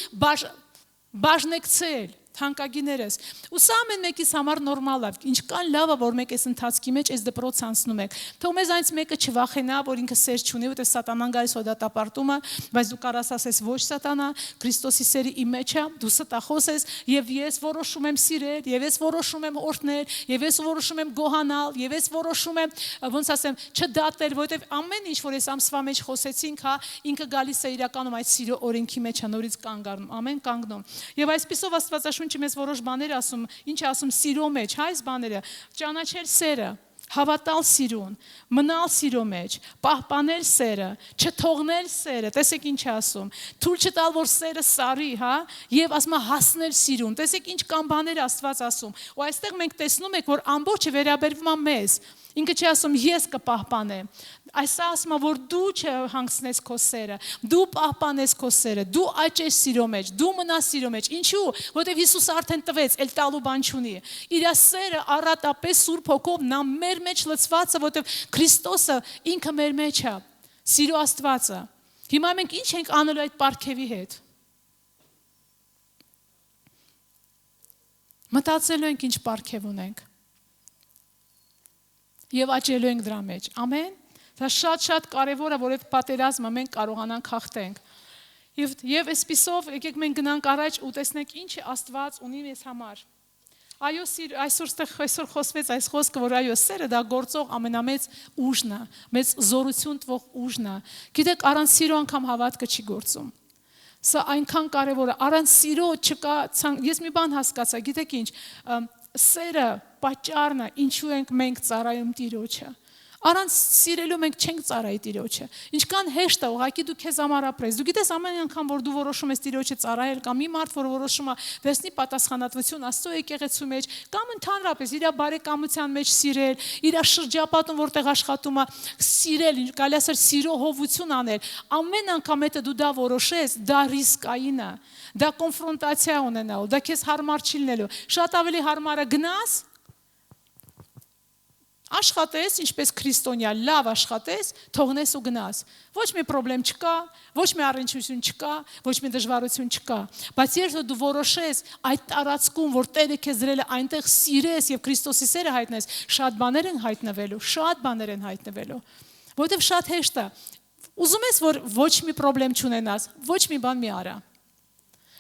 բաժնեկցել։ Թանկագիներս։ Ու սա ամեն մեկիս համար նորմալ է։ Ինչքան լավ է, որ մեկ այս ընթացքի մեջ այս դպրոց անցնում եք։ Թող մեզ այնց մեկը չվախենա, որ ինքը սեր չունի, որտեղ սատանան գալիս ու դատապարտում է, բայց դու կարաս ասես ոչ սատանա, Քրիստոսի սերը իմ մեջ է, դու ստախոս ես, եւ ես որոշում եմ սիրել, եւ ես որոշում եմ օրհնել, եւ ես որոշում եմ գոհանալ, եւ ես որոշում եմ, ոնց ասեմ, չդատել, որտեղ ամեն ինչ, որ ես ամսվա մեջ խոսեցինք, հա, ինքը գալիս է իրականում այդ սիրո օրենքի մեջ, նորից կանգ առնում, ամեն կանգնում։ Եվ այսպիսով Աստվածաշունչը մեզ որոշ բաներ ասում, ինչ ասում սիրո մեջ, հա, այս բաները, ճանաչել սերը, հավատալ սիրուն, մնալ սիրո մեջ, պահպանել սերը, չթողնել սերը, տեսեք ինչ է ասում, թույլ չտալ, որ սերը սարի, հա, եւ ասում է հասնել սիրուն, տեսեք ինչ կան բաներ Աստված ասում, ու այստեղ մենք տեսնում ենք, որ ամբողջը վերաբերվում է մեզ, Ինքը չի ասում ես կպահպանեմ։ Այս ասում է, որ դու չհանգցնես քո սերը, դու պահպանես քո սերը, դու աճես սիրո մեջ, դու մնաս սիրո մեջ։ Ինչու՞, որովհետև Հիսուսը արդեն տվեց, էլ տալու բան չունի։ Իր սերը առատապես Սուրբ Հոգով նա մեր մեջ լցված է, որովհետև Քրիստոսը ինքը մեր մեջ է, սիրո Աստվածը։ Հիմա մենք ինչ ենք անելու այդ պարգևի հետ։ Մտածելու ենք ինչ պարգև ունենք։ Եվ աճելու ենք դրա մեջ։ Ամեն։ Դա շատ կարևոր է, որովհետև պատերազմը մենք կարողանանք հաղթենք։ Եվ այսպիսով եկեք մենք գնանք առաջ ու տեսնենք ինչ Աստված ունի մեզ համար։ Այո, այսօր խոսվեց այս խոսքը, որ այո, սերը դա գործող ամենամեծ ուժն է, մեծ զորություն տվող ուժն է։ Գիտեք, առանց սիրո անգամ հավատքը չի գործում։ Սա այնքան կարևոր է, առանց սիրո չկա, ես մի բան հասկացա, գիտեք ինչ, սերը, պատճառն է, ինչու ենք մենք ծառայում Տիրոջը։ Առանց սիրելու մենք չենք ծառայի Տիրոջը։ Ինչքան հեշտ է, ուղղակի դու քեզ համար ապրես։ Դու գիտես ամեն անգամ որ դու որոշում ես Տիրոջը ծառայել կամ մի մարդ որ որոշում է վերցնի պատասխանատվություն Աստծո եկեղեցու մեջ կամ ընդհանրապես իր բարեկամության մեջ սիրել, իր շրջապատում որտեղ աշխատում է սիրել, կարելի է սիրո հովություն անել։ Ամեն անգամ եթե դու դա որոշես, դա ռիսկային է։ Դա կոնֆրոնտացիա ունենալու, դա քեզ հարմար չի լինելու։ Շատ ավելի հարմար է գնաս աշխատես, ինչպես քրիստոնյա, լավ աշխատես, թողնես ու գնաս։ Ոչ մի խնդրեմ չկա, ոչ մի առնչություն չկա, ոչ մի դժվարություն չկա։ Բայց երբ դու որոշես այդ տարածքում, որ Տերը քեզ դրել է, այնտեղ սիրես եւ Քրիստոսի սերը հայտնես, շատ բաներ են հայտնվելու։ Որովհետեւ շատ հեշտ է։ Ուզում ես, որ ոչ մի խնդրեմ չունենաս, ոչ մի բան մի արա։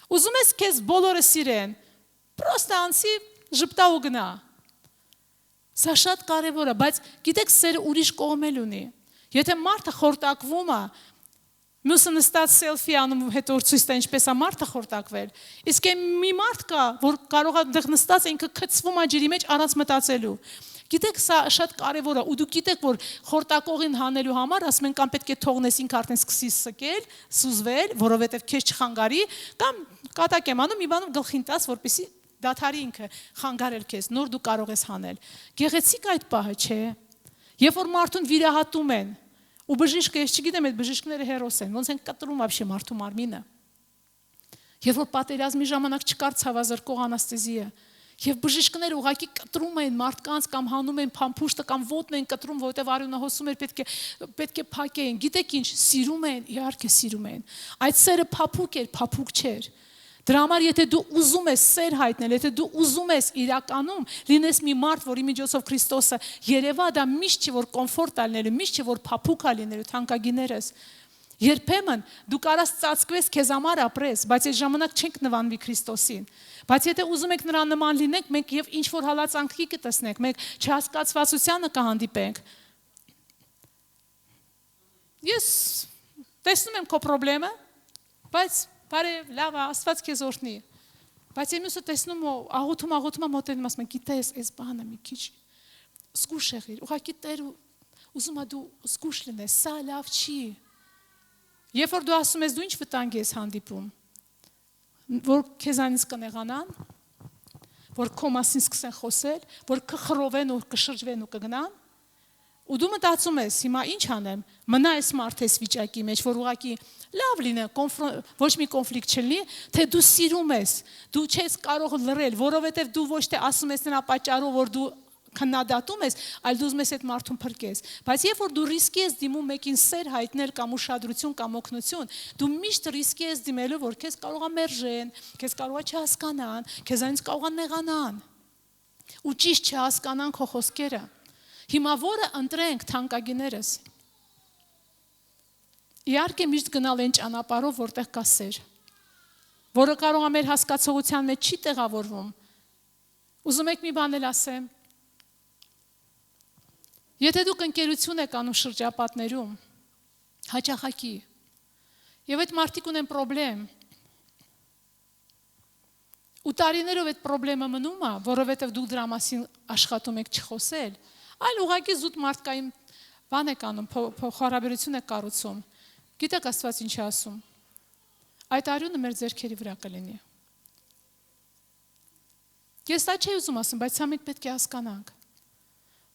Ուզում ես քեզ բոլորը սիրեն, պրոստը անցի, ժպտա ու գնա։ Սա շատ կարևոր է, բայց գիտեք սերը ուրիշ կողմ էլ ունի։ Եթե մարդը խորտակվում է, մյուսը նստած սելֆի անում, հետո ցույց տա ինչպես է մարդը խորտակվել։ Իսկ մի մարդ կա, որ կարող է դեռ նստած ինքը քցվում է ջրի մեջ առանց մտածելու։ Գիտեք, սա շատ կարևոր է, ու դուք գիտեք, որ խորտակողին հանելու համար ասում են կամ պետք է թողնես ինքը արդեն սկսի սկել, սուզվել, որովհետև քեզ չխանգարի, կամ կատակ եմ անում, մի բանում գլխին տաս, որպեսզի դաթարի ինքը խանգարել քեզ, նոր դու կարող ես հանել։ Գեղեցիկ այդ պահը, չէ։ Երբ որ մարդուն վիրահատում են, ու բժիշկը, ես չգիտեմ, այդ բժիշկները հերոս են, ոնց են կտրում вообще մարդու մարմինը։ Երբ որ պատերազմի ժամանակ չկար ցավազրկող անաստեզիա, եւ բժիշկները ուղղակի կտրում են մարդկանց կամ հանում են փամփուշտը կամ ոտն են կտրում, որովհետեւ արյունահոսում էր, պետք է փակեին։ Գիտեք ինչ, սիրում են, իհարկե սիրում են։ Այդ սերը փափուկ էր, փափուկ չէր։ Դրա համար եթե դու ուզում ես սեր հայտնել, եթե դու ուզում ես իրականում լինես մի մարդ, որի միջոցով Քրիստոսը երևա, դա միշտ չի որ կոմֆորտ ալնելու, միշտ չի որ փափուկ ալնելու, թանկագիներս։ Երբեմն դու կարաս ծածկվես քեզ համար ապրես, բայց այդ ժամանակ չենք նվանվի Քրիստոսին։ Բայց եթե ուզում եք նրան նման լինեք, մենք եւ ինչ որ հալածանքի կտեսնենք, մենք չհասկացվածությանը կհանդիպենք։ Ես տեսնում եմ քո խնդրեմը, բայց բարև, լավ, Աստված քեզ օրհնի։ Բայց եմուսը տեսնում ու աղոթում մոտենում ասում եմ, գիտես, այս բանը մի քիչ զգուշ եղիր, ուղղակի Տեր ուզում է դու զգուշ լինես, սա լավ չի։ Երբ որ դու ասում ես, դու ինչ վտանգ ես հանդիպում, որ քեզանից կնեղանան, որ քո մասին սկսեն խոսել, որ կխռովեն ու կշրջվեն ու կգնան, ու դու մտածում ես, հիմա ինչ անեմ, մնա այս մարդես վիճակի մեջ, որ ուղղակի լավ լինի, ոչ մի կոնֆլիկտ չլինի, թե դու սիրում ես, դու չես կարող լռել, որովհետև դու ոչ թե ասում ես նրա պատճառով, որ դու քննադատում ես, այլ դու ուզում ես այդ մարդուն փրկես։ Բայց երբ որ դու ռիսկի ես դիմում մեկին սեր հայտնել կամ ուշադրություն կամ օգնություն, դու միշտ ռիսկի ես դիմելու, որ քեզ կարող է մերժեն, քեզ կարող է չհասկանան, քեզանից կարող է նեղանան։ Ու ճիշտ չհասկանան քո խոսքերը։ Հիմա որը ընտրենք թանկագիներս։ Իհարկե միշտ գնալ այն ճանապարհով, որտեղ կա սեր, որը կարող է մեր հասկացողության մեջ չի տեղավորվում։ Ուզում եք մի բան էլ ասեմ։ Եթե դուք ընկերություն եք անում շրջապատներում, հաճախակի, եւ այդ մարդիկ ունեն խնդրեմ, ու տարիներով այդ խնդրեմը մնում է, որովհետեւ դուք դրա մասին աշխատում եք չխոսել, այլ ուղղակի զուտ մարդկային բան եք անում, փոխհարաբերություն եք կառուցում։ Գիտեք Աստված ինչ է ասում։ Այդ արյունը մեր ձեռքերի վրա կլինի։ Ես դա չի ուզում ասում, բայց սա մենք պետք է հասկանանք,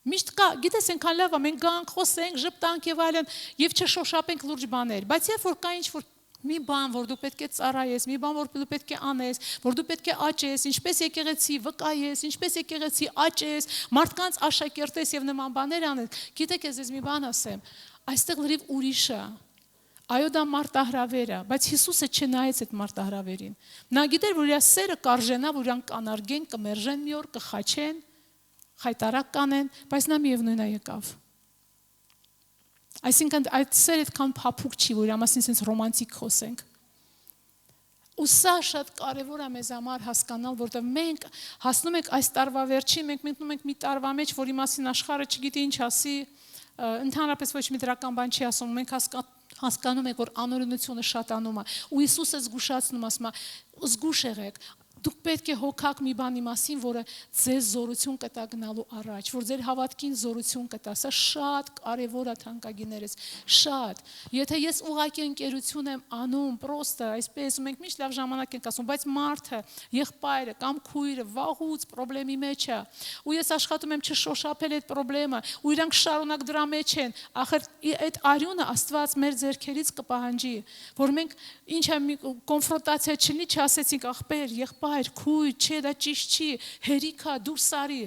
Միշտ կա, գիտես, այնքան լավ է, մենք գանք, խոսենք, ժպտանք եւ այլն, եւ չշոշափենք լուրջ բաներ, բայց երբ որ կա ինչ-որ մի բան, որ դու պետք է ծառայես, մի բան, որ դու պետք է անես, որ դու պետք է աճես, ինչպես եկեղեցի վկայես, ինչպես եկեղեցի աճես, մարդկանց աշակերտես եւ նման բաներ անես, գիտեք, ես մի բան ասեմ, այստեղ լրիվ ուրիշ է։ Այո, դա մարտահրավեր է, բայց Հիսուսը չնայեց այդ մարտահրավերին։ Նա գիտեր, որ իր սերը կարժենա, որ իրան կանարգեն, կմերժեն մի օր, կխաչեն, խայտարակ կանեն, բայց նա միևնույն է եկավ։ Այսինքն այդ սերը այդքան փափուկ չի, որ իր մասին sense ռոմանտիկ խոսենք։ Ու սա շատ կարևոր է մեզ համար հասկանալ, որտեղ մենք հասնում ենք այս տարվա վերջին, մենք մտնում ենք մի տարվա մեջ, որի մասին աշխարհը չգիտի ինչ ասի, ընդհանրապես ոչ մի դրական բան չի ասում, մենք հասկանում եք, որ անօրենությունը շատանում է, ու Հիսուսը զգուշացնում, ասում է, զգուշ եղեք, դուք պետք է հոգաք մի բանի մասին, որը ձեզ զորություն կտա գնալու առաջ, որ ձեր հավատքին զորություն կտա, սա շատ կարևոր է թանկագիներս, շատ, եթե ես ուղղակի ընկերություն եմ անում, պրոստը, այսպես, ու մենք միշտ լավ ժամանակ ենք ասում, բայց մարդը, եղբայրը կամ քույրը վաղուց պրոբլեմի մեջ է, ու ես աշխատում եմ չշոշափել այդ պրոբլեմը, ու իրանք շարունակ դրա մեջ են, ախր այդ արյունը Աստված մեր ձեռքերից կպահանջի, որ մենք ինչ է կոնֆրոնտացիա չլինի, չասեցինք ախպեր, եղբայր, քույր, չէ, դա ճիշտ չի, հերիքա, դուրս արի,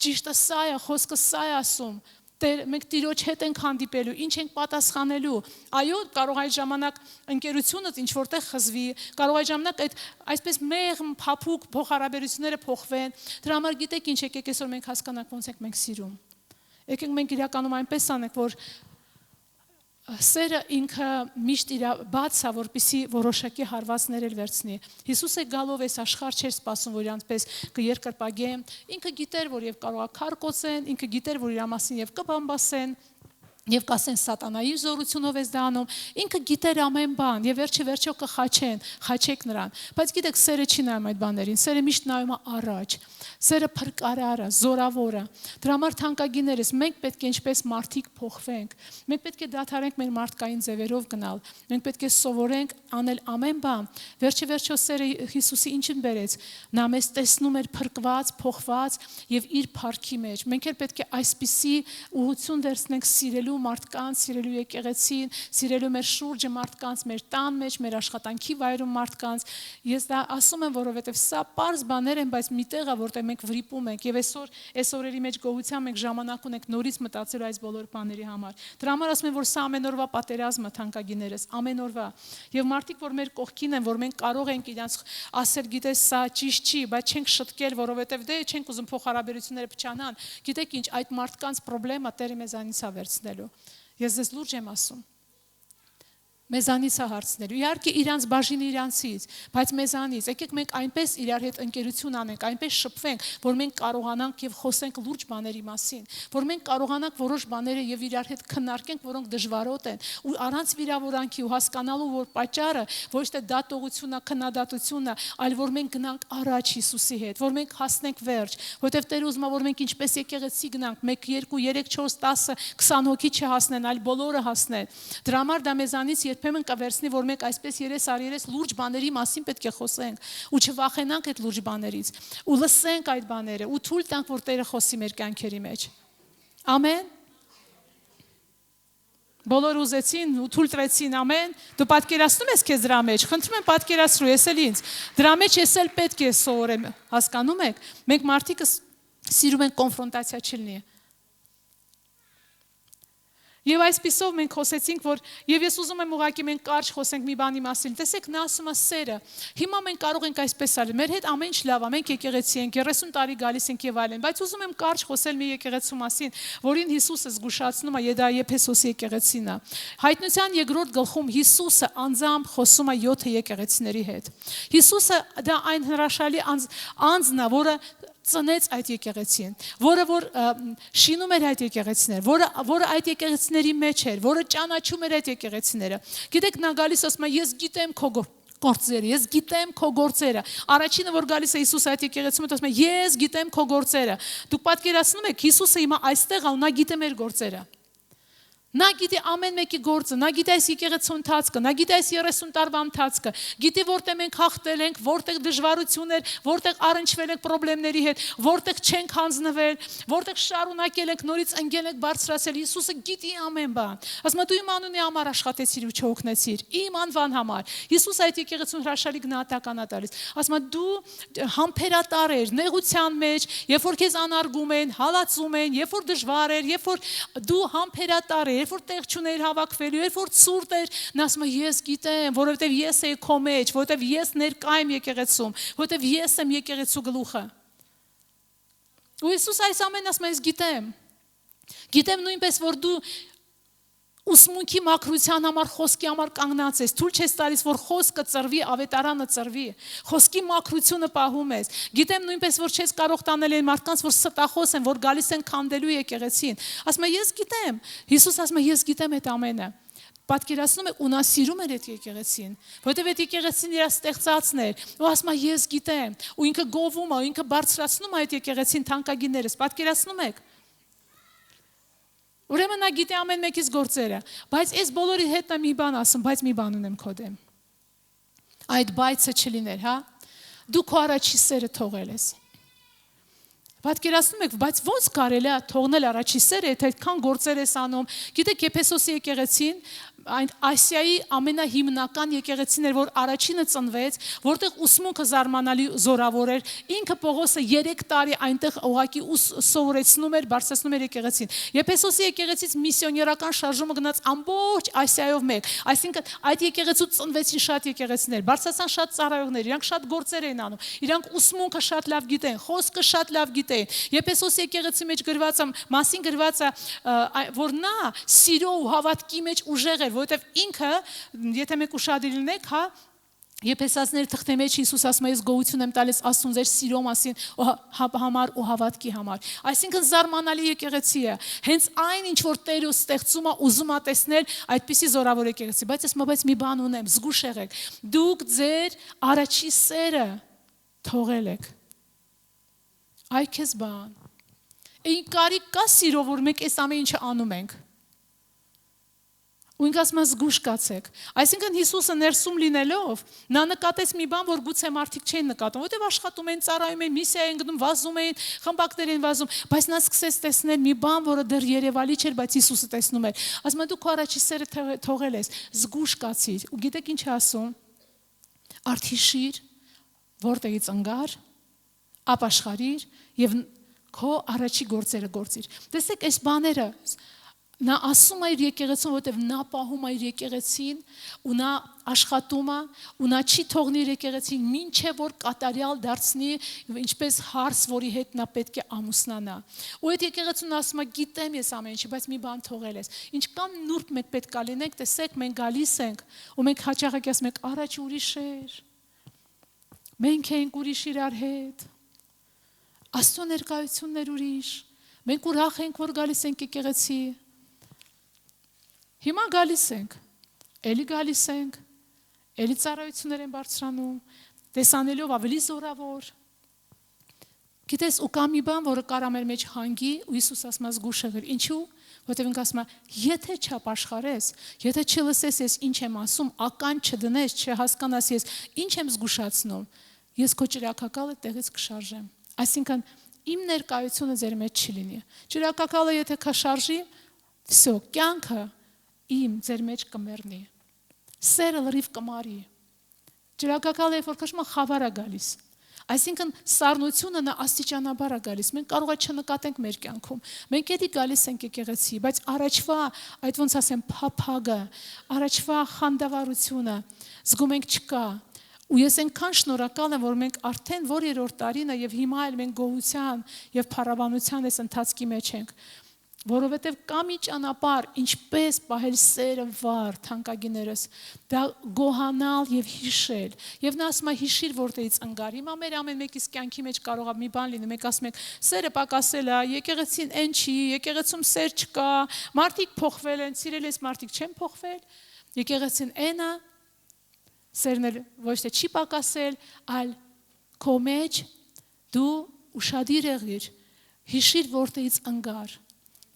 ճիշտը սա է, խոսքը սա է ասում, մենք Տիրոջ հետ ենք հանդիպելու, ինչ ենք պատասխանելու, այո, կարող այդ ժամանակ ընկերությունից ինչ որտեղ խզվի, կարող այդ ժամանակ այսպես մեղմ, փափուկ փոխհարաբերությունները փոխվեն, դրա համար գիտեք ինչ, եկեք այսօր մենք հասկանանք ոնց ենք մենք սիրում, եկեք մենք իրականում այնպես անենք, որ սերը ինքը միշտ իր բաց է, որպեսզի որոշակի հարվածներ էլ վերցնի։ Հիսուսը գալով այս աշխարհ չէր սպասում, որ իրանպես կերկրպագեն, ինքը գիտեր, որ եւ կարողա քարկոսեն, ինքը գիտեր, որ իր մասին եւ կբամբասեն, եւ կասեն սատանայի զորությունով ես դա անում, ինքը գիտեր ամեն բան եւ վերջը կխաչեն, խաչեք նրան, բայց գիտեք սերը չի նայում այդ բաներին, սերը միշտ նայում է առաջ, սերը փրկարար է, զորավոր է, դրա համար թանկագիներս մենք պետք է ինչպես մարդիկ փոխվենք, մենք պետք է դադարենք մեր մարդկային ձևերով գնալ, մենք պետք է սովորենք անել ամեն բան, վերջը սերը Հիսուսի ինչին բերեց, նա մեզ տեսնում էր փրկված, փոխված եւ իր փառքի մեջ, մենք էլ պետք է այսպիսի ուղղություն դերցնենք սիրելու մարդկանց, սիրելու եկեղեցին, սիրելու մեր շուրջը մարդկանց, մեր տան մեջ, մեր աշխատանքի վայրում մարդկանց։ Ես դա ասում եմ, որովհետև սա պարզ բաներ են, բայց մի տեղ է, որտեղ մենք վրիպում ենք եւ այս օրերի մեջ գողության մենք ժամանակ ունենք նորից մտածել այս բոլոր բաների համար։ Դրա համար ասում եմ, որ սա ամենօրվա պատերազմ է, թանկագիներս, ամենօրվա։ Եվ մարդիկ, որ մեր կողքին են, որ մենք կարող ենք իրանց ասել, գիտես, սա ճիշտ չի, բայց չենք շտկել, որովհետև դե չենք ուզում փոխհարաբերությունները փչանան։ Գիտեք ինչ, այդ մարդկանց խնդրեմը Տերը մեզանից է վերցնելու։ Ես ձեզ լուրջ եմ ասում։ Մեզանից է հարցնելու։ Իհարկե իրանց բաժինը իրանցից, բայց մեզանից։ Եկեք մենք այնպես իրար հետ ընկերություն անենք, այնպես շփվենք, որ մենք կարողանանք եւ խոսենք լուրջ բաների մասին, որ մենք կարողանանք որոշ բաները եւ իրար հետ քննարկենք, որոնք դժվարոտ են, ու առանց վիրավորանքի ու հասկանալու, որ պատճառը ոչ թե դատողությունն է, քննադատությունն է, այլ որ մենք գնանք առաջ Հիսուսի հետ, որ մենք հասնենք վերջ, որովհետեւ Տերը ուզում է, որ մենք ինչպես եկեղեցի գնանք, 1, 2, 3, 4, 10, 20 հոգի չհասնեն, այլ բոլորը հասնեն։ Դրա համար դա մեզանից երբեմն կվերցնի, որ մենք այսպես երես առ երես լուրջ բաների մասին պետք է խոսենք ու չվախենանք այդ լուրջ բաներից ու լսենք այդ բաները ու թույլ տանք, որ Տերը խոսի մեր կյանքերի մեջ։ Ամեն։ Բոլոր ուզեցին ու թույլ տրեցին, ամեն։ Դու պատկերացնում ես քեզ դրա մեջ, խնդրում եմ պատկերացրու, ես էլ ինձ։ Դրա մեջ ես էլ պետք է սովորեմ, հասկանում եք։ Մենք մարդիկը սիրում ենք կոնֆրոնտացիա չլինի։ Եվ այսպիսով մենք խոսեցինք, որ եւ ես ուզում եմ ուղղակի մենք կարճ խոսենք մի բանի մասին։ Տեսեք, նա ասում է սերը։ Հիմա մենք կարող ենք այսպես արել։ Մեր հետ ամեն ինչ լավ է, մենք եկեղեցի ենք, 30 տարի գալիս ենք եւ այլն, բայց ուզում եմ կարճ խոսել մի եկեղեցու մասին, որին Հիսուսը զգուշացնում է, դա Եփեսոսի եկեղեցին է։ Հայտնության 2-րդ գլխում Հիսուսը անձամբ խոսում է 7 եկեղեցիների հետ։ Հիսուսը դա այն հրաշալի անձն է, որը ծնեց այդ եկեղեցին, որը որ շինում էր այդ եկեղեցիները, որը այդ եկեղեցիների մեջ էր, որը ճանաչում էր այդ եկեղեցիները։ Գիտեք, նա գալիս ասում է, ես գիտեմ քո գործերը, ես գիտեմ քո գործերը։ Առաջինը որ գալիս է Հիսուս այդ եկեղեցում, ասում է, ես գիտեմ քո գործերը։ Դուք պատկերացնում եք, Հիսուսը հիմա այստեղ է ու նա գիտե մեր գործերը։ Նա գիտի ամեն մեկի գործը, նա գիտի այս եկեղեցու ընթացքը, նա գիտի այս 30 տարվա ընթացքը, գիտի որտեղ մենք հաղթել ենք, որտեղ դժվարություններ, որտեղ առնչվել ենք խնդիրների հետ, որտեղ չենք հանձնվել, որտեղ շարունակել ենք, նորից ընկել ենք, բարձրացել։ Հիսուսը գիտի ամեն բան։ Ասում դու իմ անունի համար աշխատեցիր ու չօգնեցիր, իմ անվան համար։ Հիսուս այդ եկեղեցուն հրաշալի գնահատական է տալիս։ Ասում դու համբերատար ես, նեղության մեջ, երբ որ քեզ անարգում են, հալածում են, երբ որ դժվար էր, երբ որ դու համբերատար ես, երբ որ տեղ չուներ հավաքվելու, երբ որ ցուրտ էր, նա ասում է ես գիտեմ, որովհետև ես եի քո մեջ, որովհետև ես ներկա եմ եկեղեցում, որովհետև ես եմ եկեղեցու գլուխը։ Ու Հիսուս այս ամենն ասում է ես գիտեմ։ Գիտեմ նույնպես որ դու ուսմունքի մաքրության համար խոսքի համար կանգնած ես, թույլ չես տալիս որ խոսքը ծրվի, ավետարանը ծրվի, խոսքի մաքրությունը պահում ես։ Գիտեմ նույնպես որ չես կարող տանել այն մարդկանց, որ ստախոս են, որ գալիս են քանդելու եկեղեցին։ Ասում է ես գիտեմ։ Հիսուս ասում է ես գիտեմ այդ ամենը։ Պատկերացնում եք ու նա սիրում էր այդ եկեղեցին, որովհետև այդ եկեղեցին իր ստեղծածն էր։ Ու ասում է ես գիտեմ։ Ու ինքը գովում է, ինքը բարձրացնում է այդ եկեղեցին թանկագիններս։ Պատկերացնում եք։ Ուրեմն նա գիտի ամեն մեկից գործերը, բայց այս բոլորի հետ նա մի բան ասում, բայց մի բան ունեմ քո դեմ։ Այդ բայցը չլիներ, հա։ Դու քո առաջի սերը թողել ես։ Պատկերացնում եք, բայց ո՞նց կարելի է թողնել առաջի սերը, եթե այդքան գործեր ես անում։ Գիտեք, Եփեսոսի եկեղեցին այն Ասիայի ամենահիմնական եկեղեցին էր, որ առաջինը ծնվեց, որտեղ ուսմունքը զարմանալի զորավոր էր։ Ինքը Պողոսը 3 տարի այնտեղ ուղակի սովորեցնում էր, բարձրացնում էր եկեղեցին։ Եփեսոսի եկեղեցից միսիոներական շարժումը գնաց ամբողջ Ասիայով մեկ։ Այսինքն այդ եկեղեցու ծնվեցին շատ եկեղեցիներ, բարձրացան շատ ծառայողներ, իրանք շատ գործեր էին անում։ Իրանք ուսմունքը շատ լավ գիտեն, խոսքը շատ լավ գիտեն։ Եփեսոսի եկեղեցի մեջ գրված է, մասին գրված է, որ նա սիրո ու հավատքի մեջ ուժեղ որովհետև ինքը, եթե մեկ ուշադիր լինեք, հա, Եփեսացիների թղթի մեջ Հիսուս ասում է ես գոհություն եմ տալիս Աստծուն ձեր սիրո մասին համար ու հավատքի համար։ Այսինքն զարմանալի եկեղեցի է։ Հենց այն ինչ որ Տերը ստեղծում է, ուզում է տեսնել, այդպիսի զորավոր եկեղեցի, բայց մի բան ունեմ, զգուշ եղեք։ Դուք ձեր առաջի սերը թողել եք։ Այ քեզ բան։ Այն կարիք կա սիրո, որ մենք այս ամեն ինչը անում ենք։ Ու ինքը ասում է զգուշ կացեք։ Այսինքն Հիսուսը ներսում լինելով, նա նկատեց մի բան, որ գուցե մարդիկ չեն նկատում, որտեղ աշխատում են, ծառայում են, միսիա են գնում, վազում են, խմբակներ են վազում, բայց նա սկսեց տեսնել մի բան, որը դեռ երևալի չէր, բայց Հիսուսը տեսնում էր։ Ասում է դու քո առաջի սերը թողել ես, զգուշ կացիր։ Ու գիտեք ինչ է ասում։ Արդ հիշիր, որտեղից ընկար, ապաշխարիր եւ քո առաջի գործերը գործիր։ Տեսեք, այս բաները նա ասում է իր եկեղեցուն, որովհետև նա պահում է իր եկեղեցին ու նա աշխատում է ու նա չի թողնի իր եկեղեցին մինչև որ կատարյալ դարձնի ինչպես հարս, որի հետ նա պետք է ամուսնանա։ Ու այդ եկեղեցուն ասում է գիտեմ ես ամեն ինչի, բայց մի բան թողել ես։ Ինչքան նուրբ մենք պետք է լինենք, տեսեք, մենք գալիս ենք ու մենք հաճախակի ասում ենք առաջ ուրիշ էր։ Մենք ենք ուրիշ իրար հետ։ Աստծո ներկայությունն էր ուրիշ։ Մենք ուրախ ենք, որ գալիս ենք եկեղեցի։ Հիմա գալիս ենք, էլի գալիս ենք, էլի ծառայություններ են բարձրանում, տեսանելով ավելի զորավոր։ Գիտես, ու կա մի բան, որը կարա մեր մեջ հանգի, ու Հիսուս ասում է զգուշ եղիր։ Ինչու՞։ Որտեղ ինքը ասում է, եթե չապաշխարես, եթե չլսես ես ինչ եմ ասում, ական չդնես, չհասկանաս ես ինչ եմ զգուշացնում, ես քո ճրակակալը տեղից կշարժեմ։ Այսինքն իմ ներկայությունը ձեր մեջ չի լինի։ Ճրակակալը եթե կշարժի, վсё, կյանքը իմ ձեր մեջ կմեռնի։ Սերը լրիվ կմարի։ Ճրակակալը երբ որ քաշում խավար է գալիս։ Այսինքն սառնությունը նա աստիճանաբար է գալիս։ Մենք կարող է չնկատենք մեր կյանքում։ Մենք էդի գալիս ենք եկեղեցի, բայց առաջվա այդ ոնց ասեմ փափագը, առաջվա խանդավառությունը զգում ենք չկա։ Ու ես այնքան շնորհակալ եմ, որ մենք արդեն որ 3-րդ տարին է եւ հիմա էլ մենք գոհության եւ փառաբանության այս ընթացքի մեջ ենք։ Որովհետև կա մի ճանապարհ, ինչպես պահել սերը վառ, թանկագիներս, դա գոհանալ եւ հիշել։ Եվ նա ասում է հիշիր որտեղից ընկար։ Հիմա մեր ամեն մեկիս կյանքի մեջ կարող է մի բան լինի, մենք ասում ենք սերը պակասել է, եկեղեցին այն չի, եկեղեցում սեր չկա, մարդիկ փոխվել են, սիրել ես մարդիկ չեն փոխվել, եկեղեցին այն է, սերն էլ ոչ թե չի պակասել, այլ քո մեջ դու ուշադիր եղիր, հիշիր որտեղից ընկար։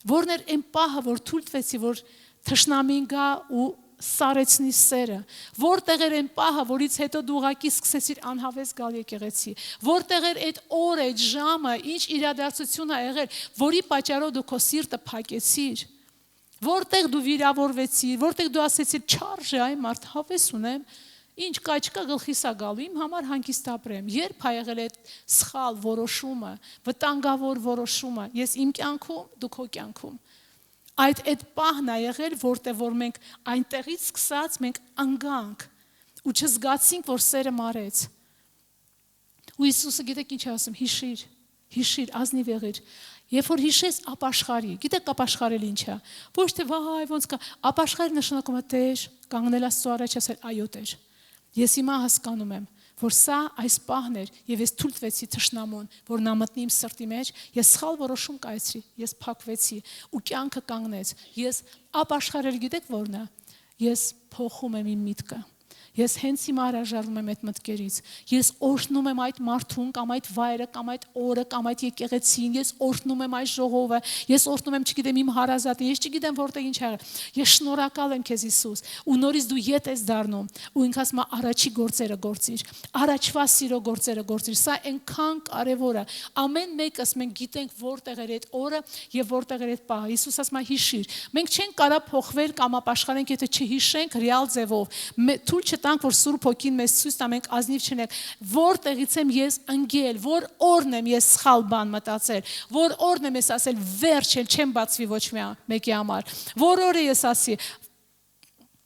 Որն էր այն պահը, որ թույլ տվեցի, որ թշնամին գա ու սարեցնի սերը, որտեղ էր այն պահը, որից հետո դու ուղակի սկսեցիր անհավես գալ եկեղեցի, որտեղ էր այդ օրը, այդ ժամը, ինչ իրադարձություն ա եղել, որի պատճառով դու քո սիրտը փակեցիր, որտեղ դու վիրավորվեցիր, որտեղ դու ասեցիր չարժե այ մարդ հավես ունեմ, ինչ կա չկա գլխիս ա գալու, իմ համար հանգիստ ապրեմ, երբ ա եղել այդ սխալ որոշումը, վտանգավոր որոշումը, ես իմ կյանքում, դու քո կյանքում այդ պահն ա եղել, որտեղ որ մենք այնտեղից սկսած մենք ընկանք ու չզգացինք, որ սերը մարեց։ Ու Հիսուսը գիտեք ինչ է ասում, հիշիր, ազնիվ եղիր։ Երբ որ հիշես ապաշխարի, գիտեք ապաշխարել ինչ է։ Ոչ թե վայ ոնց կա, ապաշխարել նշանակում է Տեր, կանգնել Աստծո առաջ ասել այո Տեր։ Ես հիմա հասկանում եմ, որ սա այս պահն էր եւ ես թույլ տվեցի թշնամուն, որ նա մտնի իմ սրտի մեջ, ես սխալ որոշում կայացրի, ես փակվեցի ու կյանքը կանգնեց։ Ես ապաշխարել գիտեք որն է։ Ես փոխում եմ իմ միտքը։ Ես հենց հիմա հրաժարվում եմ այդ մտքերից։ Ես օրհնում եմ այդ մարդուն կամ այդ վայրը կամ այդ օրը կամ այդ եկեղեցին, ես օրհնում եմ այս ժողովը, ես օրհնում եմ, չգիտեմ, իմ հարազատը, ես չգիտեմ որտեղ ինչ եղել։ Ես շնորհակալ եմ քեզ Հիսուս, ու նորից դու ետ ես դառնում, ու ինքս ասում եմ առաջի գործերը գործիր, առաջվա սիրո գործերը գործիր։ Սա այնքան կարևոր է։ Ամեն մեկս մենք գիտենք որտեղ էր այդ օրը եւ որտեղ էր այդ պահը։ Հիսուս ասում է հիշիր։ Մենք չենք կարա փոխվել կամ ապաշխարենք, եթե չհիշենք ռեալ ձևով։ Թույլ տանք, որ Սուրբ Հոգին մեզ ցույց տա, մենք ազնիվ չենք, որտեղից եմ ես ընկել, որ օրն եմ ես սխալ բան մտածել, որ օրն եմ ես ասել վերջ էլ չեմ բացվի ոչ մեկի համար, որ օրը ես ասի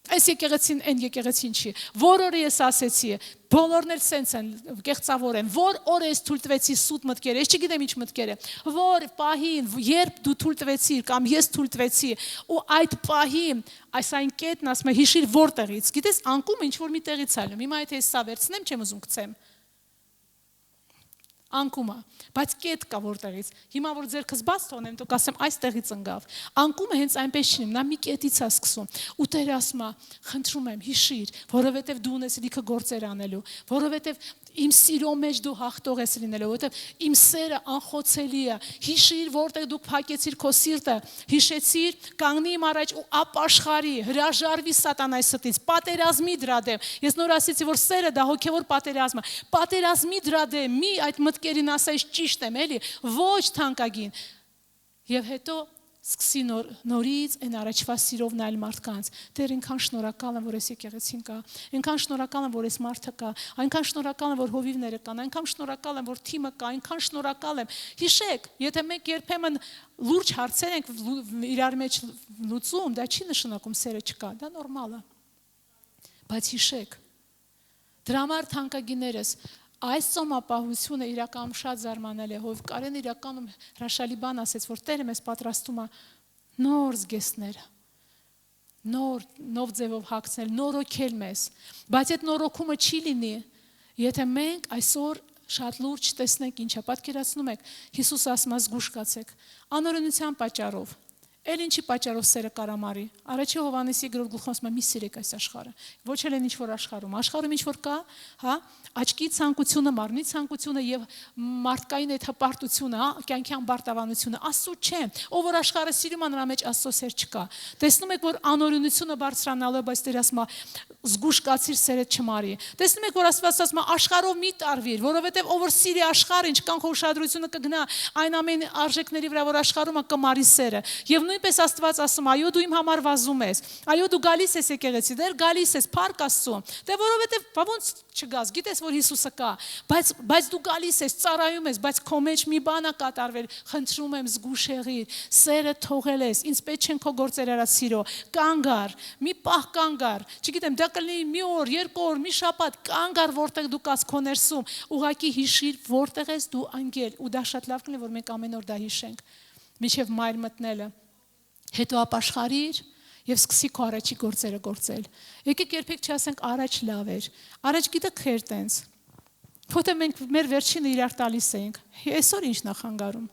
այս եկեղեցին այն եկեղեցին չի, որ օրը ես ասեցի, բոլորն էլ սենց են, կեղծավոր են, որ օրը ես թույլ տվեցի սուտ մտքերը, ես չգիտեմ ինչ մտքեր է, որ պահին, երբ դու թույլ տվեցիր կամ ես թույլ տվեցի, ու այդ պահին, այս այն կետն ասում է հիշիր որտեղից, գիտես անկում ինչ որ մի տեղից ալում, հիմա եթե ես սա վերցնեմ, չեմ ուզում գցեմ։ Անկումը, բայց կետ կա որտեղից։ Հիմա որ ձերքս բաց թողնեմ, դուք ասեմ այստեղից ընկավ։ Անկումը հենց այնպես չի, նա մի կետից է սկսում։ Ու Տերը ասում է, խնդրում եմ, հիշիր, որովհետև դու ունես լիքը գործեր անելու, որովհետև իմ սիրո մեջ դու հաղթող ես լինելու, որովհետև իմ սերը անխոցելի է։ Հիշիր, որտեղ դու փակեցիր քո սիրտը, հիշեցիր, կանգնի իմ առաջ ու ապաշխարի, հրաժարվի սատանայի ստից, պատերազմի դրա դեմ։ Ես նոր ասեցի, որ սերը դա հոգևոր պատերազմ է։ Պատերազմի դրա դեմ, մի այդ մտքերին ասես ճիշտ եմ, էլի, ոչ թանկագին։ Եվ հետո սկսի նորից այն առաջվա սիրով նայել մարդկանց։ Տեր, այնքան շնորհակալ եմ, որ ես եկեղեցին կա, այնքան շնորհակալ եմ, որ ես մարդը կա, այնքան շնորհակալ եմ, որ հովիվները կան, այնքան շնորհակալ եմ, որ թիմը կա, այնքան շնորհակալ եմ։ Հիշեք, եթե մենք երբեմն լուրջ հարցեր ենք իրար մեջ լուծում, դա չի նշանակում սերը չկա, դա նորմալ է։ Բայց հիշեք, դրա համար թանկագիներս այս ծոմապահությունը իրականում շատ զարմանալի է, հով Կարեն իրականում հրաշալի բան ասեց, որ Տերը մեզ պատրաստում է նոր զգեստներ, նոր ձևով հագցնել, նորոգել մեզ, բայց այդ նորոգումը չի լինի, եթե մենք այսօր շատ լուրջ տեսնենք ինչ է, պատկերացնում եք, Հիսուսը ասում է զգուշ կացեք, անօրենության պատճառով, էլ ինչի պատճառով սերը կարամարի, առաջի Հովհաննեսի 2-րդ գլխում ասում է մի սիրեք այս աշխարհը, ոչ էլ են ինչ որ աշխարհում ինչ որ կա, հա, աչքի ցանկությունը, մարմնի ցանկությունը եւ մարդկային այդ հպարտությունը, հա, կյանքի ամբարտավանությունը, Աստծո չէ, ով որ աշխարհը սիրում է նրա մեջ Աստծո սեր չկա։ Տեսնում եք, որ անօրենությունը բարձրանալու է, բայց Տեր ասում է զգուշ կացիր սերդ չմարի։ Տեսնում եք, որ Աստված ասում է աշխարհով մի տարվիր, որովհետեւ ով որ սիրի աշխարհը, ինչքան քո ուշադրությունը կգնա այն ամեն արժեքների վրա, որ աշխարհում է, կմարի սերը։ Եվ նույնպես Աստված ասում է, այո դու իմ համար վազում ես, այո դու գալիս ես եկեղեցի, դեր գալիս ես, փառք Աստծո։ Դե որովհետեւ ոնց չգաս, գիտես որ Հիսուսը կա, բայց դու գալիս ես, ծառայում ես, բայց քո մեջ մի բան է կատարվել, խնդրում եմ զգուշ եղիր, սերը թողել ես, ինձ պետք չեն քո գործեր արած սիրո, կանգ առ, մի պահ կանգ առ, չգիտեմ, դա կլինի մի օր, երկու օր, մի շաբաթ, կանգ առ, որտեղ դու կաս քո ներսում, ուղղակի հիշիր, որտեղ ես դու ընկել, ու դա շատ լավ կլինի, որ մենք ամեն օր դա հիշենք, մինչև մայր մտնելը, հետո ապաշխարիր եւ սկսի քո առաջի գործերը գործել։ Եկեք երբեք չասենք առաջ լավ էր։ Առաջ գիտեք խեր տենց։ Որտե մենք մեր վերջինը իրար տալիս էինք։ Այսօր ինչ նախանգարում։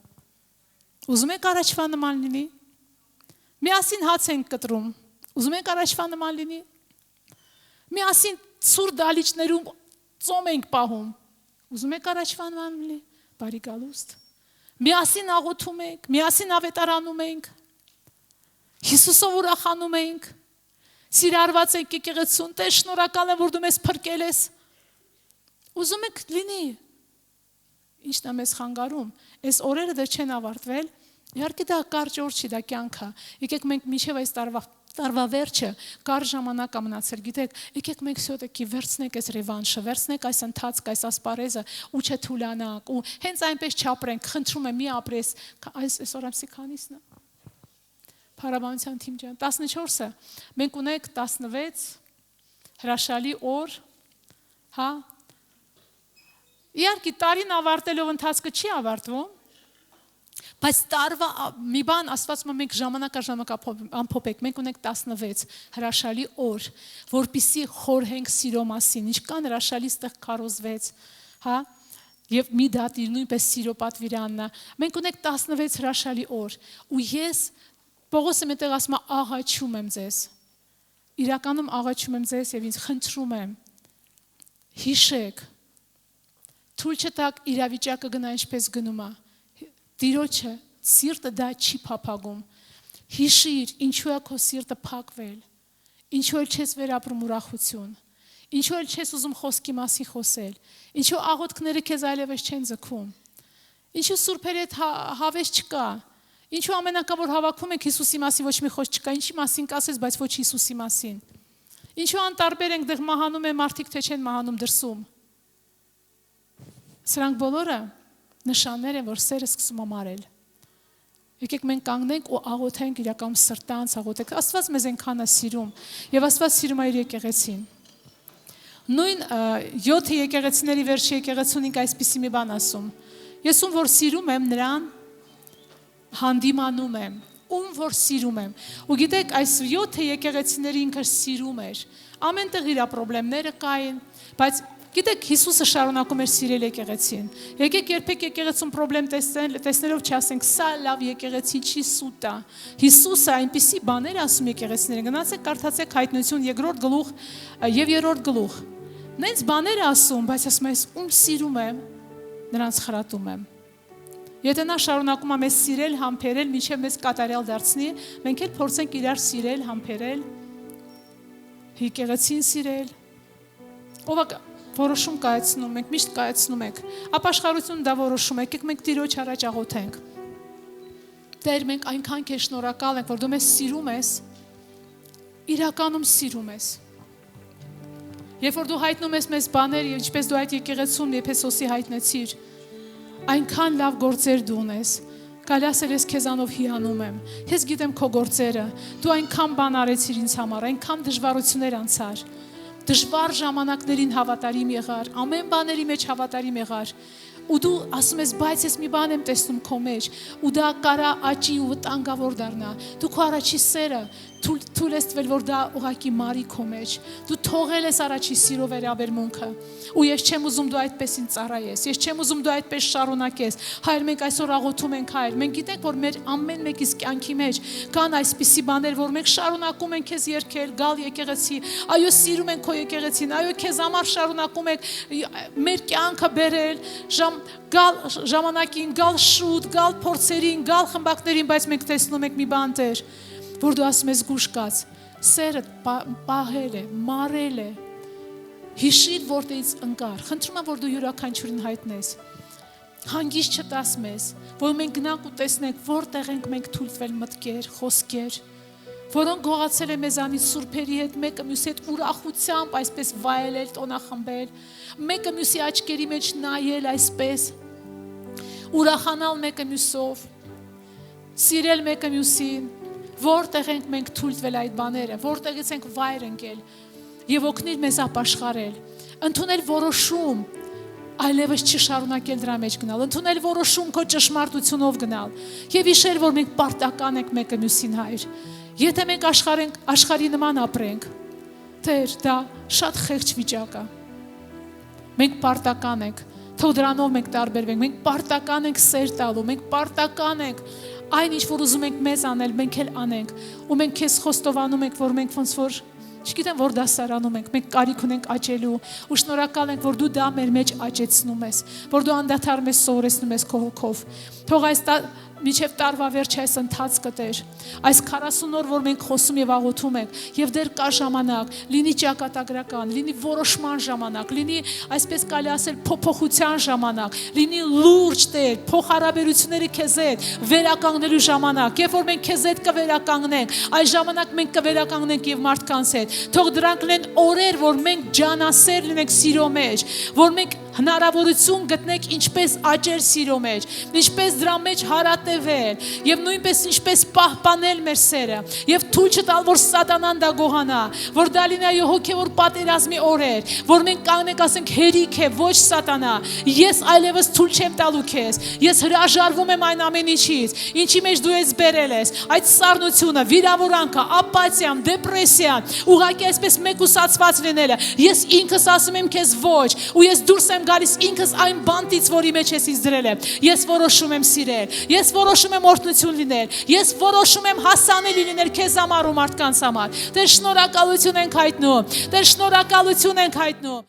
Ուզում եք առաջվա նման լինի։ Միասին հաց ենք կտրում։ Ուզում եք առաջվա նման լինի։ Միասին ցուր դալիճներում ծոմ ենք պահում։ Ուզում եք առաջվա նման լինի։ Բարի գալուստ։ Միասին աղոթում ենք, միասին ավետարանում ենք։ Հիսուսով ուրախանում էինք։ Սիրարված ենք եկեղեցուն, Տեր շնորհակալ եմ, որ դու մեզ փրկել ես։ Ուզում եք լինի։ Ինչն է մեզ խանգարում։ Այս օրերը դեռ չեն ավարտվել։ Իհարկե դա կարճ օր չի, դա կյանք է։ Եկեք մենք մինչև այս տարվա վերջը կար ժամանակ մնացել, գիտեք, եկեք մենք սյոտեկի վերցնենք այս ռևանշը, վերցնենք այս ընթացքը, այս ասպարեզը ու չթուլանանք ու հենց այնպես չապրենք, խնդրում եմ մի ապրես, այսօր ամսի քանիսն է։ Փառաբանության թիմ ջան, 14-ը։ Մենք ունենք 16 հրաշալի օր, հա։ Իհարկե տարին ավարտելով ընթացքը չի ավարտվում, բայց տարվա մի բան ասված մենք ժամանակ ամփոփենք, մենք ունենք 16 հրաշալի օր, որպիսի խորհենք սիրո մասին, ինչքան հրաշալի ստեղ քարոզվեց, հա, եւ մի դատիր նույնպես սիրո պատվիրանն է։ Մենք ունենք 16 հրաշալի օր, ու ես Պողոսը մետեղ ասում է աղաչում եմ ձեզ։ Իրականում աղաչում եմ ձեզ եւ ինձ խնդրում եմ հիշեք թույլ չտաք իրավիճակը գնա ինչպես գնում է։ Տիրոջը սիրտը դա չի փափագում։ Հիշիր ինչու է քո սիրտը փակվել։ Ինչու էլ չես վերապրում ուրախություն։ Ինչու էլ չես ուզում խոսքի մասին խոսել։ Ինչու աղոթքները քեզ այլևս չեն ձգում։ Ինչու սուրբերի հետ հավես չկա։ Ինչու ամենակավոր հավաքում ենք Հիսուսի մասին ոչ մի խոսք չկա, ինչի մասին կասես, բայց ոչ Հիսուսի մասին։ Ինչու անտարբեր ենք, դեռ մահանում են մարդիկ, թե չեն մահանում դրսում։ Սրանք բոլորը նշաններ են, որ սերը սկսում է մարել։ Եկեք մենք կանգնենք ու աղոթենք իրական սրտանց աղոթենք։ Աստված մեզ այնքան է սիրում, եւ Աստված սիրում է իր եկեղեցին։ Նույն 7 եկեղեցիների վերջի եկեղեցուն ինք այսպիսի մի բան ասում։ Ես ում որ սիրում եմ, նրան հանդիմանում եմ, ում որ սիրում եմ։ Ու գիտեք, այս 7 եկեղեցիների ինքը սիրում էր։ Ամենտեղ իր խնդիրները կային, բայց գիտեք, Հիսուսը շարունակում էր սիրել եկեղեցին։ Եկեք երբեք եկեղեցում խնդրեմ տեսնելով չասենք, սա լավ եկեղեցի չի, սուտ է։ Հիսուսը այնպիսի բաներ ասում եկեղեցիներին, գնացեք կարդացեք Հայտնություն 2-րդ գլուխ եւ 3-րդ գլուխ։ Նենց բաներ ասում, բայց ասում ես, ում սիրում եմ, նրանց խրատում եմ։ Եթե նա շարունակում է մեզ սիրել, համբերել, մինչև մեզ կատարյալ դարձնի, մենք էլ փորձենք իրար սիրել, համբերել, եկեղեցին սիրել։ Ով է որոշում կայացնում, մենք միշտ կայացնում ենք։ Ապաշխարությունը դա որոշում է, եկեք մենք Տիրոջ առաջ աղոթենք։ Տեր, մենք այնքան քեզ շնորհակալ ենք, որ դու մեզ սիրում ես, իրականում սիրում ես։ Երբ որ դու հայտնում ես մեզ բաներ, ինչպես դու այդ եկեղեցում Եփեսոսի հայտնեցիր, այնքան լավ գործեր դու ունես, կալասել ես քեզանով հիանում եմ, ես գիտեմ քո գործերը, դու այնքան բան արեցիր ինձ համար, այնքան դժվարություններ անցար, դժվար ժամանակներին հավատարիմ եղար, ամեն բաների մեջ հավատարիմ եղար, ու դու ասում ես, բայց ես մի բան եմ տեսնում քո մեջ, ու դա կարա աճի ու վտանգավոր դառնա, դու քո առաջի սերը թույլ ես տվել, որ դա ուղղակի մարի քո մեջ, դու թողել ես առաջի սիրո վերաբերմունքը, ու ես չեմ ուզում դու այդպես ինձ ծառայես, ես չեմ ուզում դու այդպես շարունակես, Հայր, մենք այսօր աղոթում ենք, Հայր, մենք գիտենք, որ մեր ամեն մեկիս կյանքի մեջ կան այսպիսի բաներ, որ մենք շարունակում ենք քեզ երգել, գալ եկեղեցի, այո, սիրում ենք քո եկեղեցին, այո, քեզ համար շարունակում ենք մեր կյանքը բերել, գալ ժամանակին, գալ շուտ, գալ փորձերին, գալ խմբակներին, բայց մենք տեսնում ենք մի բան Տեր, որ դու ասում ես գուշ կաց, սերը պահել է, մարել է, հիշիր որտեղից ընկար, խնդրում եմ, որ դու յուրաքանչյուրին հայտնես, հանգիստ չտաս մեզ, որ մենք գնանք ու տեսնենք որտեղ ենք մենք թույլ տվել մտքեր, խոսքեր, որոնք գողացել է մեզանից սուրբերի հետ, մեկը մյուսի հետ ուրախությամբ այսպես վայելել, տոնախմբել, մեկը մյուսի աչքերի մեջ նայել այսպես, ուրախանալ մեկը մյուսով, սիրել մեկը մյուսին, որտեղ ենք մենք թույլ տվել այդ բաները, որտեղից ենք վայր ընկել եւ օգնիր մեզ ապաշխարել, ընդունել որոշում, այլևս չշարունակել դրա մեջ գնալ, ընդունել որոշում քո ճշմարտությունով գնալ եւ հիշել, որ մենք պարտական ենք մեկը մյուսին, Հայր։ Եթե մենք աշխարհի նման ապրենք, Տեր, դա շատ խեղճ վիճակ է։ Մենք պարտական ենք, թող դրանով մենք տարբերվենք, մենք պարտական ենք սեր տալու, մենք պարտական ենք այն ինչ որ ուզում ենք մեզ անել, մենք էլ անենք, ու մենք քեզ խոստովանում ենք, որ մենք ոնց որ Չգիտեմ որ դասարանում ենք կարիք ունենք աճելու ու շնորհակալ ենք որ դու դա մեր մեջ աճեցնում ես, որ դու անդադար մեզ սովորեցնում ես քո հոգով։ Թող այս Միջև տարվա վերջը այս ընթացքը Տեր, այս 40 օր որ մենք խոսում եւ աղոթում ենք եւ դեռ կա ժամանակ, լինի ճակատագրական, լինի որոշման ժամանակ, լինի այսպես կարելի ասել փոփոխության ժամանակ, լինի լուրջ Տեր, փոխհարաբերությունները քեզ հետ վերականգնելու ժամանակ, երբ որ մենք քեզ հետ կվերականգնենք, այս ժամանակ մենք կվերականգնենք եւ մարդկանց հետ։ Թող դրանք լինեն օրեր, որ մենք ջանասեր լինենք սիրո մեջ, որ մենք հնարավորություն գտնենք ինչպես աճել սիրո մեջ, ինչպես դրա մեջ հարատևել եւ նույնպես ինչպես պահպանել մեր սերը եւ թույլ չտալ որ սատանան դա գողանա, որ դա լինի այո հոգեոր պատերազմի օրեր, որ մենք կանգնենք ասենք հերիք է ոչ սատանա, ես այլևս թույլ չեմ տալու քեզ, ես հրաժարվում եմ այն ամեն ինչից, ինչի մեջ դու ես բերել ես, այդ սառնությունը, վիրավորանքը, ապաթիան, դեպրեսիան, ուղղակի այսպես մեկուսացված լինելը, ես ինքս ասում եմ քեզ ոչ, ու ես դուրս եմ գալիս ինքս այն բանտից, որի մեջ ես ինձ դրել եմ, ես որոշում եմ սիրել, ես որոշում եմ օրհնություն լինել, ես որոշում եմ հասանելի լինել քեզ համար ու մարդկանց համար, Տեր շնորհակալություն ենք հայտնում, Տեր շնորհակալություն ենք հայտնում։